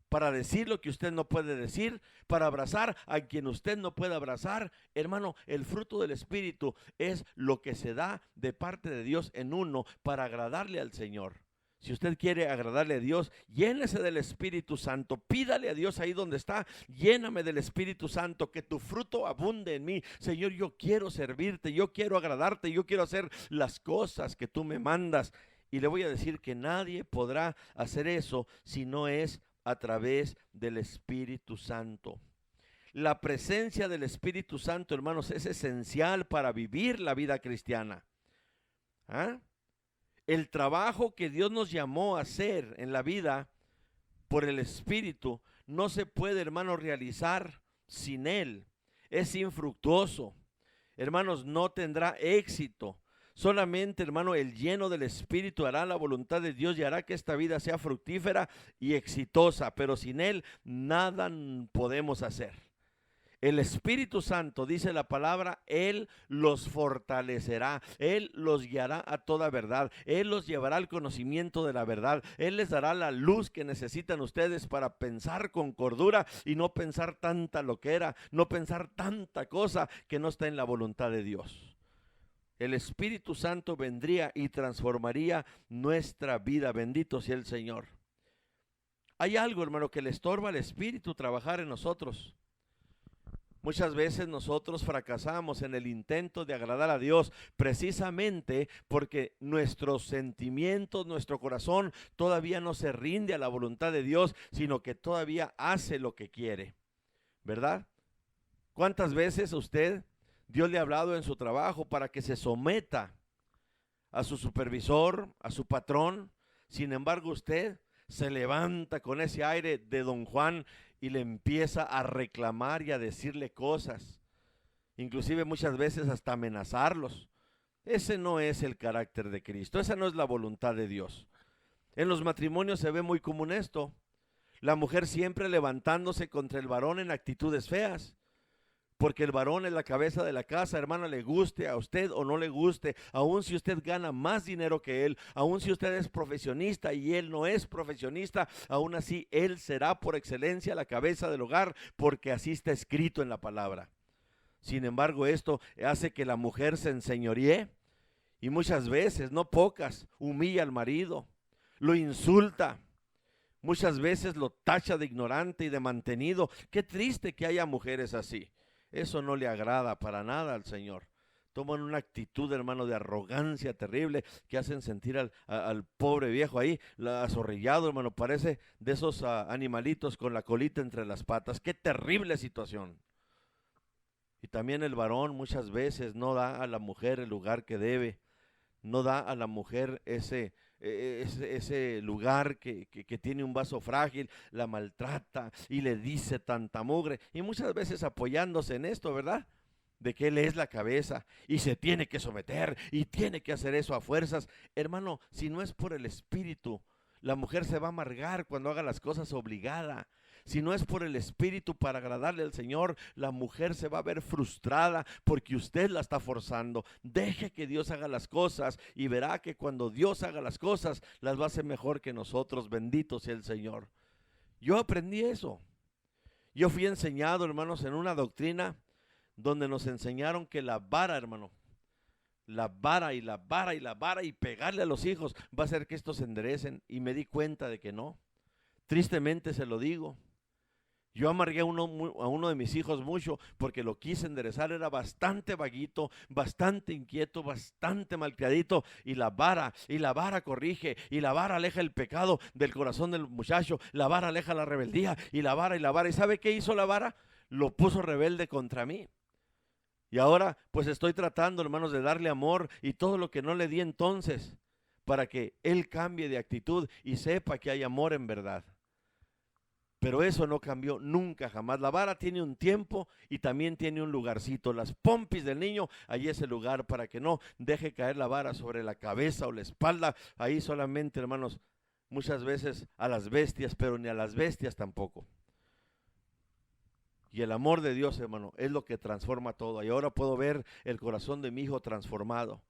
para decir lo que usted no puede decir, para abrazar a quien usted no puede abrazar. Hermano, el fruto del Espíritu es lo que se da de parte de Dios en uno para agradarle al Señor. Si usted quiere agradarle a Dios, llénese del Espíritu Santo. Pídale a Dios ahí donde está: lléname del Espíritu Santo, que tu fruto abunde en mí. Señor, yo quiero servirte, yo quiero agradarte, yo quiero hacer las cosas que tú me mandas. Y le voy a decir que nadie podrá hacer eso si no es a través del Espíritu Santo. La presencia del Espíritu Santo, hermanos, es esencial para vivir la vida cristiana. ¿Ah? El trabajo que Dios nos llamó a hacer en la vida por el Espíritu no se puede, hermanos, realizar sin Él. Es infructuoso. Hermanos, no tendrá éxito. Solamente, hermano, el lleno del Espíritu hará la voluntad de Dios y hará que esta vida sea fructífera y exitosa. Pero sin Él nada podemos hacer. El Espíritu Santo, dice la palabra, Él los fortalecerá, Él los guiará a toda verdad, Él los llevará al conocimiento de la verdad, Él les dará la luz que necesitan ustedes para pensar con cordura y no pensar tanta loquera, no pensar tanta cosa que no está en la voluntad de Dios. El Espíritu Santo vendría y transformaría nuestra vida. Bendito sea el Señor. Hay algo, hermano, que le estorba al Espíritu trabajar en nosotros. Muchas veces nosotros fracasamos en el intento de agradar a Dios precisamente porque nuestros sentimientos, nuestro corazón todavía no se rinde a la voluntad de Dios, sino que todavía hace lo que quiere, ¿verdad? ¿Cuántas veces Dios le ha hablado en su trabajo para que se someta a su supervisor, a su patrón? Sin embargo, usted se levanta con ese aire de Don Juan y le empieza a reclamar y a decirle cosas, inclusive muchas veces hasta amenazarlos. Ese no es el carácter de Cristo, esa no es la voluntad de Dios. En los matrimonios se ve muy común esto: la mujer siempre levantándose contra el varón en actitudes feas. Porque el varón es la cabeza de la casa, hermana, le guste a usted o no le guste, aun si usted gana más dinero que él, aun si usted es profesionista y él no es profesionista, aún así él será por excelencia la cabeza del hogar, porque así está escrito en la palabra. Sin embargo, esto hace que la mujer se enseñoree y muchas veces, no pocas, humilla al marido, lo insulta. Muchas veces lo tacha de ignorante y de mantenido. Qué triste que haya mujeres así. Eso no le agrada para nada al Señor. Toman una actitud, hermano, de arrogancia terrible que hacen sentir al pobre viejo ahí, azorrillado, hermano. Parece de esos animalitos con la colita entre las patas. Qué terrible situación. Y también el varón muchas veces no da a la mujer el lugar que debe. No da a la mujer ese lugar que tiene un vaso frágil, la maltrata y le dice tanta mugre, y muchas veces apoyándose en esto, ¿verdad? De que él es la cabeza y se tiene que someter y tiene que hacer eso a fuerzas. Hermano, si no es por el Espíritu, la mujer se va a amargar cuando haga las cosas obligada. Si no es por el Espíritu para agradarle al Señor, la mujer se va a ver frustrada porque usted la está forzando. Deje que Dios haga las cosas y verá que cuando Dios haga las cosas, las va a hacer mejor que nosotros. Bendito sea el Señor. Yo aprendí eso. Yo fui enseñado, hermanos, en una doctrina donde nos enseñaron que la vara, hermano, la vara y la vara y la vara y pegarle a los hijos va a hacer que estos se enderecen, y me di cuenta de que no. Tristemente se lo digo. Yo amargué a uno de mis hijos mucho porque lo quise enderezar, era bastante vaguito, bastante inquieto, bastante malcriadito, y la vara corrige, y la vara aleja el pecado del corazón del muchacho, la vara aleja la rebeldía, y la vara, ¿y sabe qué hizo la vara? Lo puso rebelde contra mí. Y ahora pues estoy tratando, hermanos, de darle amor y todo lo que no le di entonces, para que él cambie de actitud y sepa que hay amor en verdad. Pero eso no cambió nunca, jamás. La vara tiene un tiempo y también tiene un lugarcito. Las pompis del niño, ahí es el lugar para que no deje caer la vara sobre la cabeza o la espalda. Ahí solamente, hermanos, muchas veces a las bestias, pero ni a las bestias tampoco. Y el amor de Dios, hermano, es lo que transforma todo. Y ahora puedo ver el corazón de mi hijo transformado.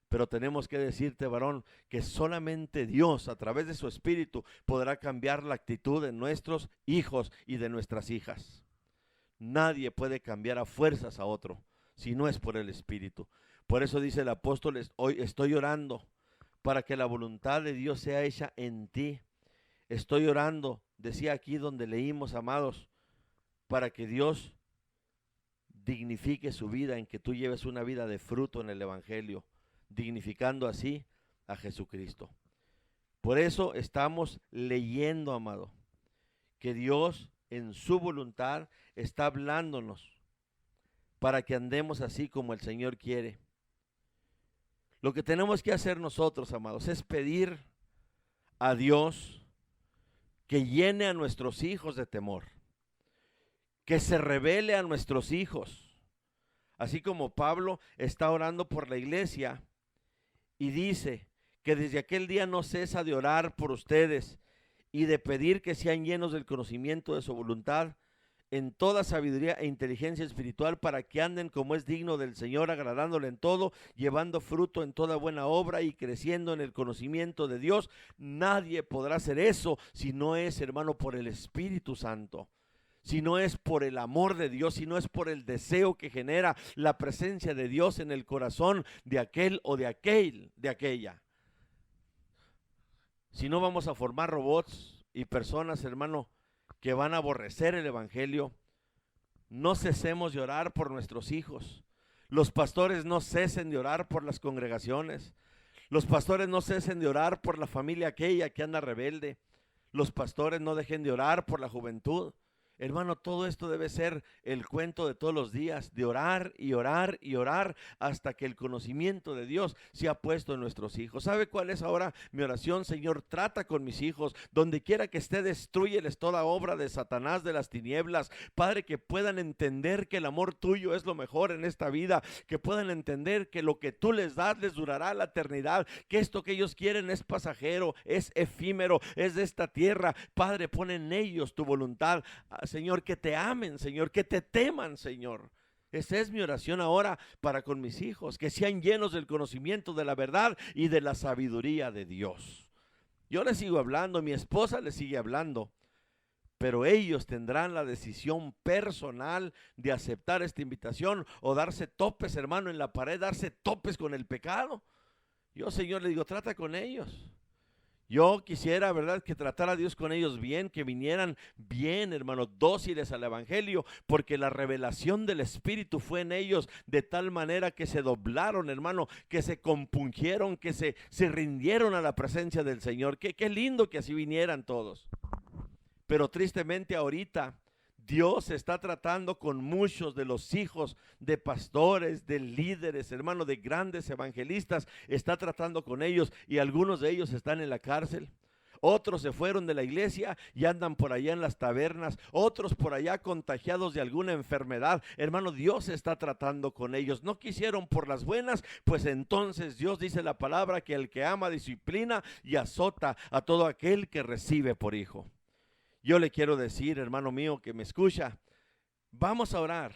Pero tenemos que decirte, varón, que solamente Dios, a través de su Espíritu, podrá cambiar la actitud de nuestros hijos y de nuestras hijas. Nadie puede cambiar a fuerzas a otro, si no es por el Espíritu. Por eso dice el apóstol, hoy estoy orando para que la voluntad de Dios sea hecha en ti. Estoy orando, decía aquí donde leímos, amados, para que Dios dignifique su vida, en que tú lleves una vida de fruto en el Evangelio, dignificando así a Jesucristo. Por eso estamos leyendo, amado, que Dios en su voluntad está hablándonos para que andemos así como el Señor quiere. Lo que tenemos que hacer nosotros, amados, es pedir a Dios que llene a nuestros hijos de temor, que se revele a nuestros hijos, así como Pablo está orando por la iglesia y dice que desde aquel día no cesa de orar por ustedes y de pedir que sean llenos del conocimiento de su voluntad en toda sabiduría e inteligencia espiritual, para que anden como es digno del Señor, agradándole en todo, llevando fruto en toda buena obra y creciendo en el conocimiento de Dios. Nadie podrá hacer eso si no es, hermano, por el Espíritu Santo, si no es por el amor de Dios, si no es por el deseo que genera la presencia de Dios en el corazón de aquel o de aquella. Si no, vamos a formar robots y personas, hermano, que van a aborrecer el Evangelio. No cesemos de orar por nuestros hijos. Los pastores no cesen de orar por las congregaciones. Los pastores no cesen de orar por la familia aquella que anda rebelde. Los pastores no dejen de orar por la juventud. Hermano, todo esto debe ser el cuento de todos los días, de orar y orar y orar hasta que el conocimiento de Dios sea puesto en nuestros hijos. ¿Sabe cuál es ahora mi oración? Señor, trata con mis hijos, donde quiera que esté, destrúyeles toda obra de Satanás, de las tinieblas. Padre, que puedan entender que el amor tuyo es lo mejor en esta vida, que puedan entender que lo que tú les das les durará la eternidad, que esto que ellos quieren es pasajero, es efímero, es de esta tierra. Padre, pon en ellos tu voluntad. Señor, que te amen, Señor, que te teman, Señor. Esa es mi oración ahora para con mis hijos, que sean llenos del conocimiento de la verdad y de la sabiduría de Dios. Yo les sigo hablando, mi esposa les sigue hablando, pero ellos tendrán la decisión personal de aceptar esta invitación o darse topes, hermano, en la pared, darse topes con el pecado. Yo, Señor, le digo, trata con ellos. Yo quisiera, ¿verdad?, que tratara a Dios con ellos bien, que vinieran bien, hermano, dóciles al Evangelio, porque la revelación del Espíritu fue en ellos de tal manera que se doblaron, hermano, que se compungieron, que se rindieron a la presencia del Señor. Qué lindo que así vinieran todos. Pero tristemente ahorita Dios está tratando con muchos de los hijos de pastores, de líderes, hermano, de grandes evangelistas. Está tratando con ellos y algunos de ellos están en la cárcel. Otros se fueron de la iglesia y andan por allá en las tabernas. Otros por allá contagiados de alguna enfermedad. Hermano, Dios está tratando con ellos. No quisieron por las buenas, pues entonces Dios dice la palabra que el que ama disciplina y azota a todo aquel que recibe por hijo. Yo le quiero decir, hermano mío que me escucha, vamos a orar.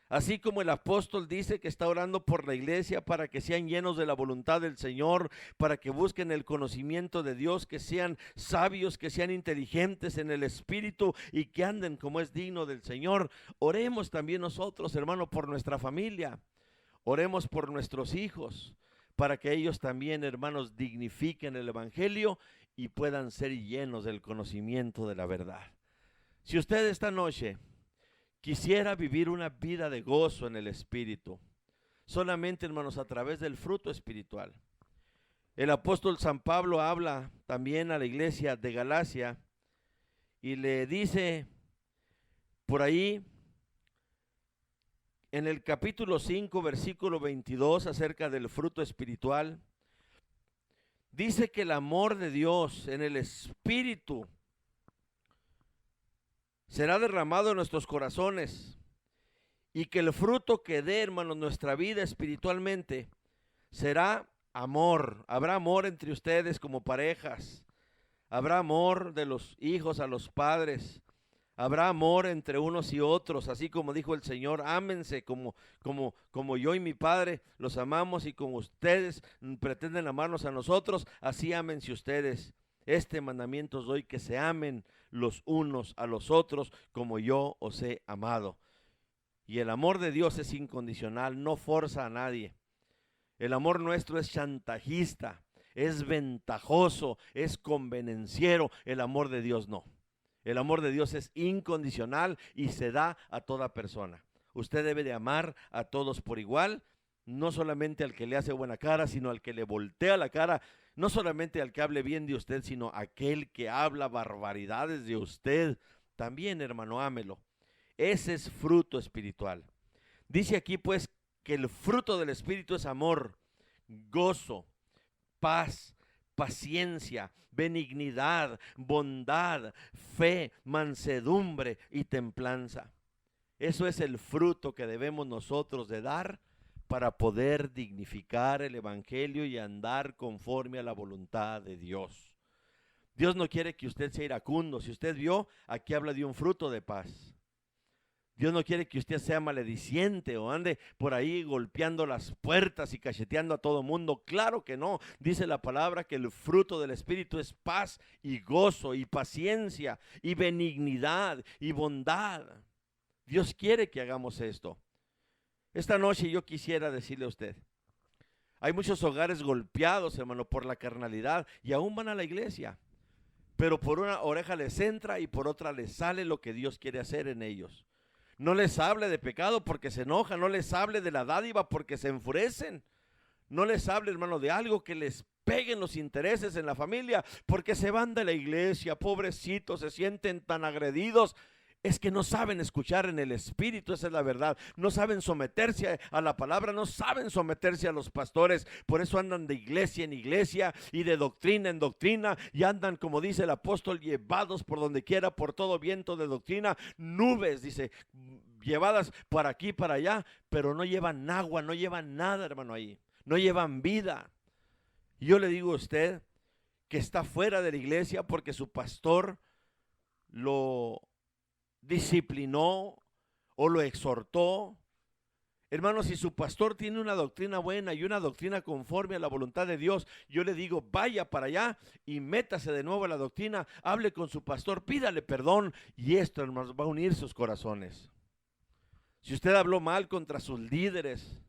Así como el apóstol dice que está orando por la iglesia para que sean llenos de la voluntad del Señor, para que busquen el conocimiento de Dios, que sean sabios, que sean inteligentes en el espíritu y que anden como es digno del Señor. Oremos también nosotros, hermano, por nuestra familia. Oremos por nuestros hijos, para que ellos también, hermanos, dignifiquen el Evangelio y puedan ser llenos del conocimiento de la verdad. Si usted esta noche quisiera vivir una vida de gozo en el Espíritu, solamente, hermanos, a través del fruto espiritual. El apóstol San Pablo habla también a la iglesia de Galacia y le dice por ahí en el capítulo 5, versículo 22, acerca del fruto espiritual. Dice que el amor de Dios en el Espíritu será derramado en nuestros corazones y que el fruto que dé, hermanos, nuestra vida espiritualmente será amor. Habrá amor entre ustedes como parejas. Habrá amor de los hijos a los padres. Habrá amor entre unos y otros, así como dijo el Señor, ámense como yo y mi Padre los amamos, y como ustedes pretenden amarnos a nosotros, así ámense ustedes. Este mandamiento os doy, que se amen los unos a los otros como yo os he amado. Y el amor de Dios es incondicional, no forza a nadie. El amor nuestro es chantajista, es ventajoso, es convenenciero. El amor de Dios no. El amor de Dios es incondicional y se da a toda persona. Usted debe de amar a todos por igual, no solamente al que le hace buena cara, sino al que le voltea la cara, no solamente al que hable bien de usted, sino aquel que habla barbaridades de usted. También, hermano, ámelo. Ese es fruto espiritual. Dice aquí pues que el fruto del Espíritu es amor, gozo, paz, paciencia, benignidad, bondad, fe, mansedumbre y templanza. Eso es el fruto que debemos nosotros de dar para poder dignificar el evangelio y andar conforme a la voluntad de Dios. Dios no quiere que usted sea iracundo. Si usted vio, aquí habla de un fruto de paz. Dios no quiere que usted sea malediciente o ande por ahí golpeando las puertas y cacheteando a todo mundo. Claro que no. Dice la palabra que el fruto del Espíritu es paz y gozo y paciencia y benignidad y bondad. Dios quiere que hagamos esto. Esta noche yo quisiera decirle a usted, hay muchos hogares golpeados, hermano, por la carnalidad, y aún van a la iglesia, pero por una oreja les entra y por otra les sale lo que Dios quiere hacer en ellos. No les hable de pecado porque se enojan, no les hable de la dádiva porque se enfurecen, no les hable, hermano, de algo que les peguen los intereses en la familia porque se van de la iglesia, pobrecitos, se sienten tan agredidos. Es que no saben escuchar en el Espíritu, esa es la verdad. No saben someterse a la palabra, no saben someterse a los pastores. Por eso andan de iglesia en iglesia y de doctrina en doctrina, y andan, como dice el apóstol, llevados por donde quiera, por todo viento de doctrina, nubes, dice, llevadas para aquí, para allá, pero no llevan agua, no llevan nada, hermano, ahí. No llevan vida. Y yo le digo a usted que está fuera de la iglesia porque su pastor lo disciplinó o lo exhortó. Hermano, si su pastor tiene una doctrina buena y una doctrina conforme a la voluntad de Dios, yo le digo, vaya para allá y métase de nuevo a la doctrina, hable con su pastor, pídale perdón, y esto, hermanos, va a unir sus corazones. Si usted habló mal contra sus líderes,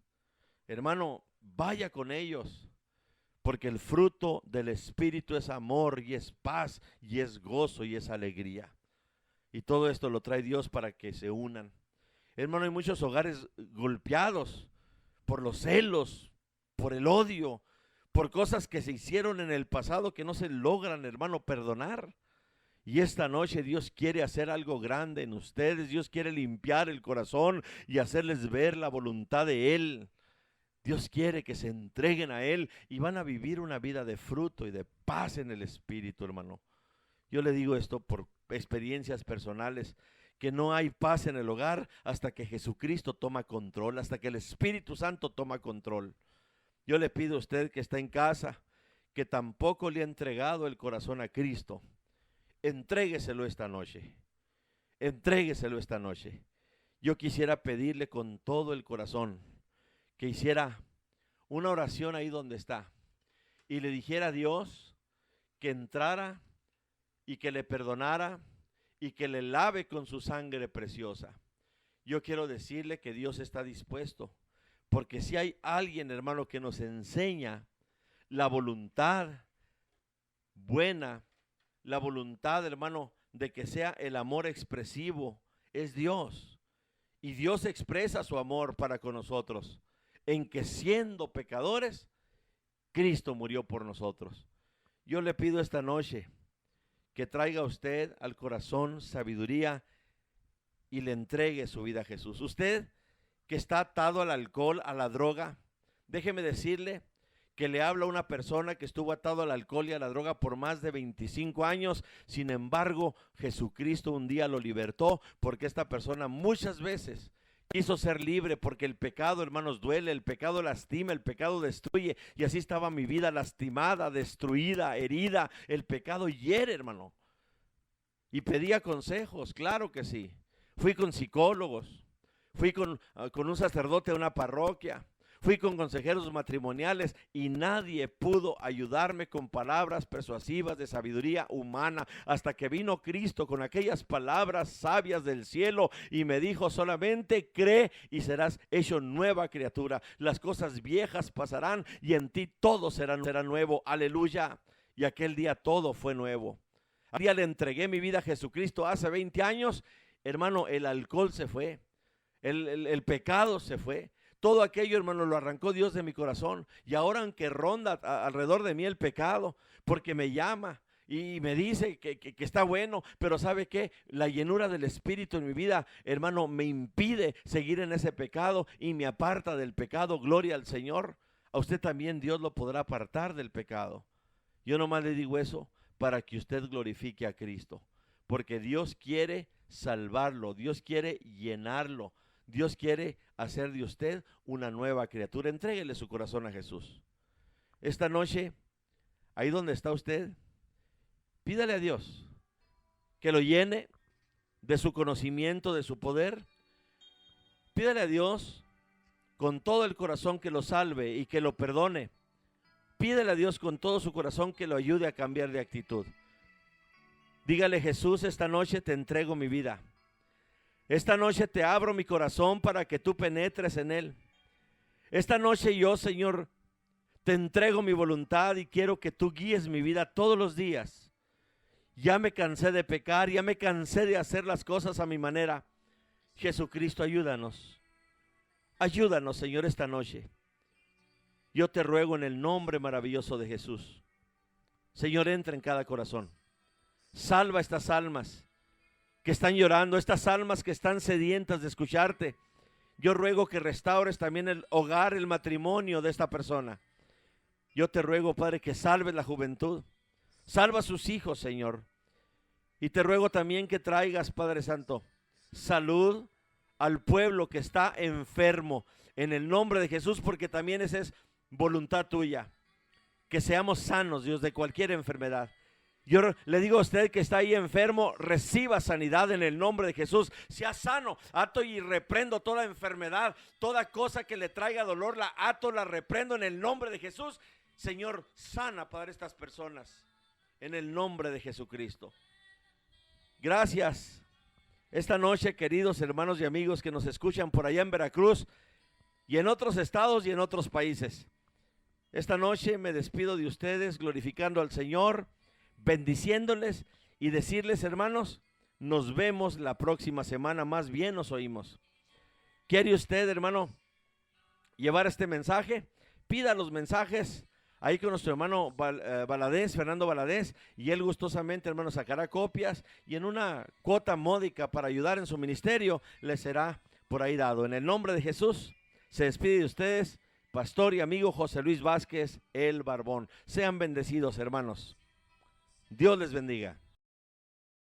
hermano, vaya con ellos, porque el fruto del Espíritu es amor y es paz y es gozo y es alegría. Y todo esto lo trae Dios para que se unan. Hermano, hay muchos hogares golpeados por los celos, por el odio, por cosas que se hicieron en el pasado que no se logran, hermano, perdonar. Y esta noche Dios quiere hacer algo grande en ustedes. Dios quiere limpiar el corazón y hacerles ver la voluntad de Él. Dios quiere que se entreguen a Él y van a vivir una vida de fruto y de paz en el Espíritu, hermano. Yo le digo esto por experiencias personales, que no hay paz en el hogar hasta que Jesucristo toma control, hasta que el Espíritu Santo toma control. Yo le pido a usted que está en casa, que tampoco le ha entregado el corazón a Cristo, entrégueselo esta noche, entrégueselo esta noche. Yo quisiera pedirle con todo el corazón que hiciera una oración ahí donde está y le dijera a Dios que entrara y que le perdonara y que le lave con su sangre preciosa. Yo quiero decirle que Dios está dispuesto, porque si hay alguien, hermano, que nos enseña la voluntad buena, la voluntad, hermano, de que sea el amor expresivo, es Dios. Y Dios expresa su amor para con nosotros, en que siendo pecadores, Cristo murió por nosotros. Yo le pido esta noche que traiga usted al corazón sabiduría y le entregue su vida a Jesús. Usted que está atado al alcohol, a la droga, déjeme decirle que le habla a una persona que estuvo atado al alcohol y a la droga por más de 25 años. Sin embargo, Jesucristo un día lo libertó, porque esta persona muchas veces quiso ser libre, porque el pecado, hermanos, duele, el pecado lastima, el pecado destruye, y así estaba mi vida lastimada, destruida, herida. El pecado hiere, hermano. Y pedía consejos, claro que sí. Fui con psicólogos, fui con un sacerdote de una parroquia, fui con consejeros matrimoniales y nadie pudo ayudarme con palabras persuasivas de sabiduría humana, hasta que vino Cristo con aquellas palabras sabias del cielo y me dijo: solamente cree y serás hecho nueva criatura. Las cosas viejas pasarán y en ti todo será nuevo. Aleluya. Y aquel día todo fue nuevo. Aquel día le entregué mi vida a Jesucristo hace 20 años. Hermano, el alcohol se fue, el pecado se fue. Todo aquello, hermano, lo arrancó Dios de mi corazón. Y ahora, aunque ronda alrededor de mí el pecado, porque me llama y me dice que está bueno, pero ¿sabe qué? La llenura del Espíritu en mi vida, hermano, me impide seguir en ese pecado y me aparta del pecado. Gloria al Señor. A usted también Dios lo podrá apartar del pecado. Yo nomás le digo eso para que usted glorifique a Cristo, porque Dios quiere salvarlo, Dios quiere llenarlo. Dios quiere hacer de usted una nueva criatura. Entréguele su corazón a Jesús. Esta noche, ahí donde está usted, pídale a Dios que lo llene de su conocimiento, de su poder. Pídale a Dios con todo el corazón que lo salve y que lo perdone. Pídale a Dios con todo su corazón que lo ayude a cambiar de actitud. Dígale: Jesús, esta noche te entrego mi vida. Esta noche te abro mi corazón para que tú penetres en él. Esta noche yo, Señor, te entrego mi voluntad y quiero que tú guíes mi vida todos los días. Ya me cansé de pecar, ya me cansé de hacer las cosas a mi manera. Jesucristo, ayúdanos. Ayúdanos, Señor, esta noche. Yo te ruego en el nombre maravilloso de Jesús. Señor, entra en cada corazón. Salva estas almas que están llorando, estas almas que están sedientas de escucharte. Yo ruego que restaures también el hogar, el matrimonio de esta persona. Yo te ruego, Padre, que salves la juventud. Salva a sus hijos, Señor. Y te ruego también que traigas, Padre Santo, salud al pueblo que está enfermo, en el nombre de Jesús, porque también esa es voluntad tuya. Que seamos sanos, Dios, de cualquier enfermedad. Yo le digo a usted que está ahí enfermo, reciba sanidad en el nombre de Jesús. Sea sano. Ato y reprendo toda enfermedad, toda cosa que le traiga dolor, la ato, la reprendo en el nombre de Jesús. Señor, sana para estas personas en el nombre de Jesucristo. Gracias. Esta noche, queridos hermanos y amigos que nos escuchan por allá en Veracruz y en otros estados y en otros países. Esta noche me despido de ustedes glorificando al Señor, bendiciéndoles y decirles: hermanos, nos vemos la próxima semana, más bien nos oímos. ¿Quiere usted, hermano, llevar este mensaje? Pida los mensajes ahí con nuestro hermano Valadez, Fernando Valadez, y él gustosamente, hermano, sacará copias y en una cuota módica para ayudar en su ministerio le será por ahí dado. En el nombre de Jesús se despide de ustedes pastor y amigo José Luis Vázquez, el Barbón. Sean bendecidos, hermanos. Dios les bendiga.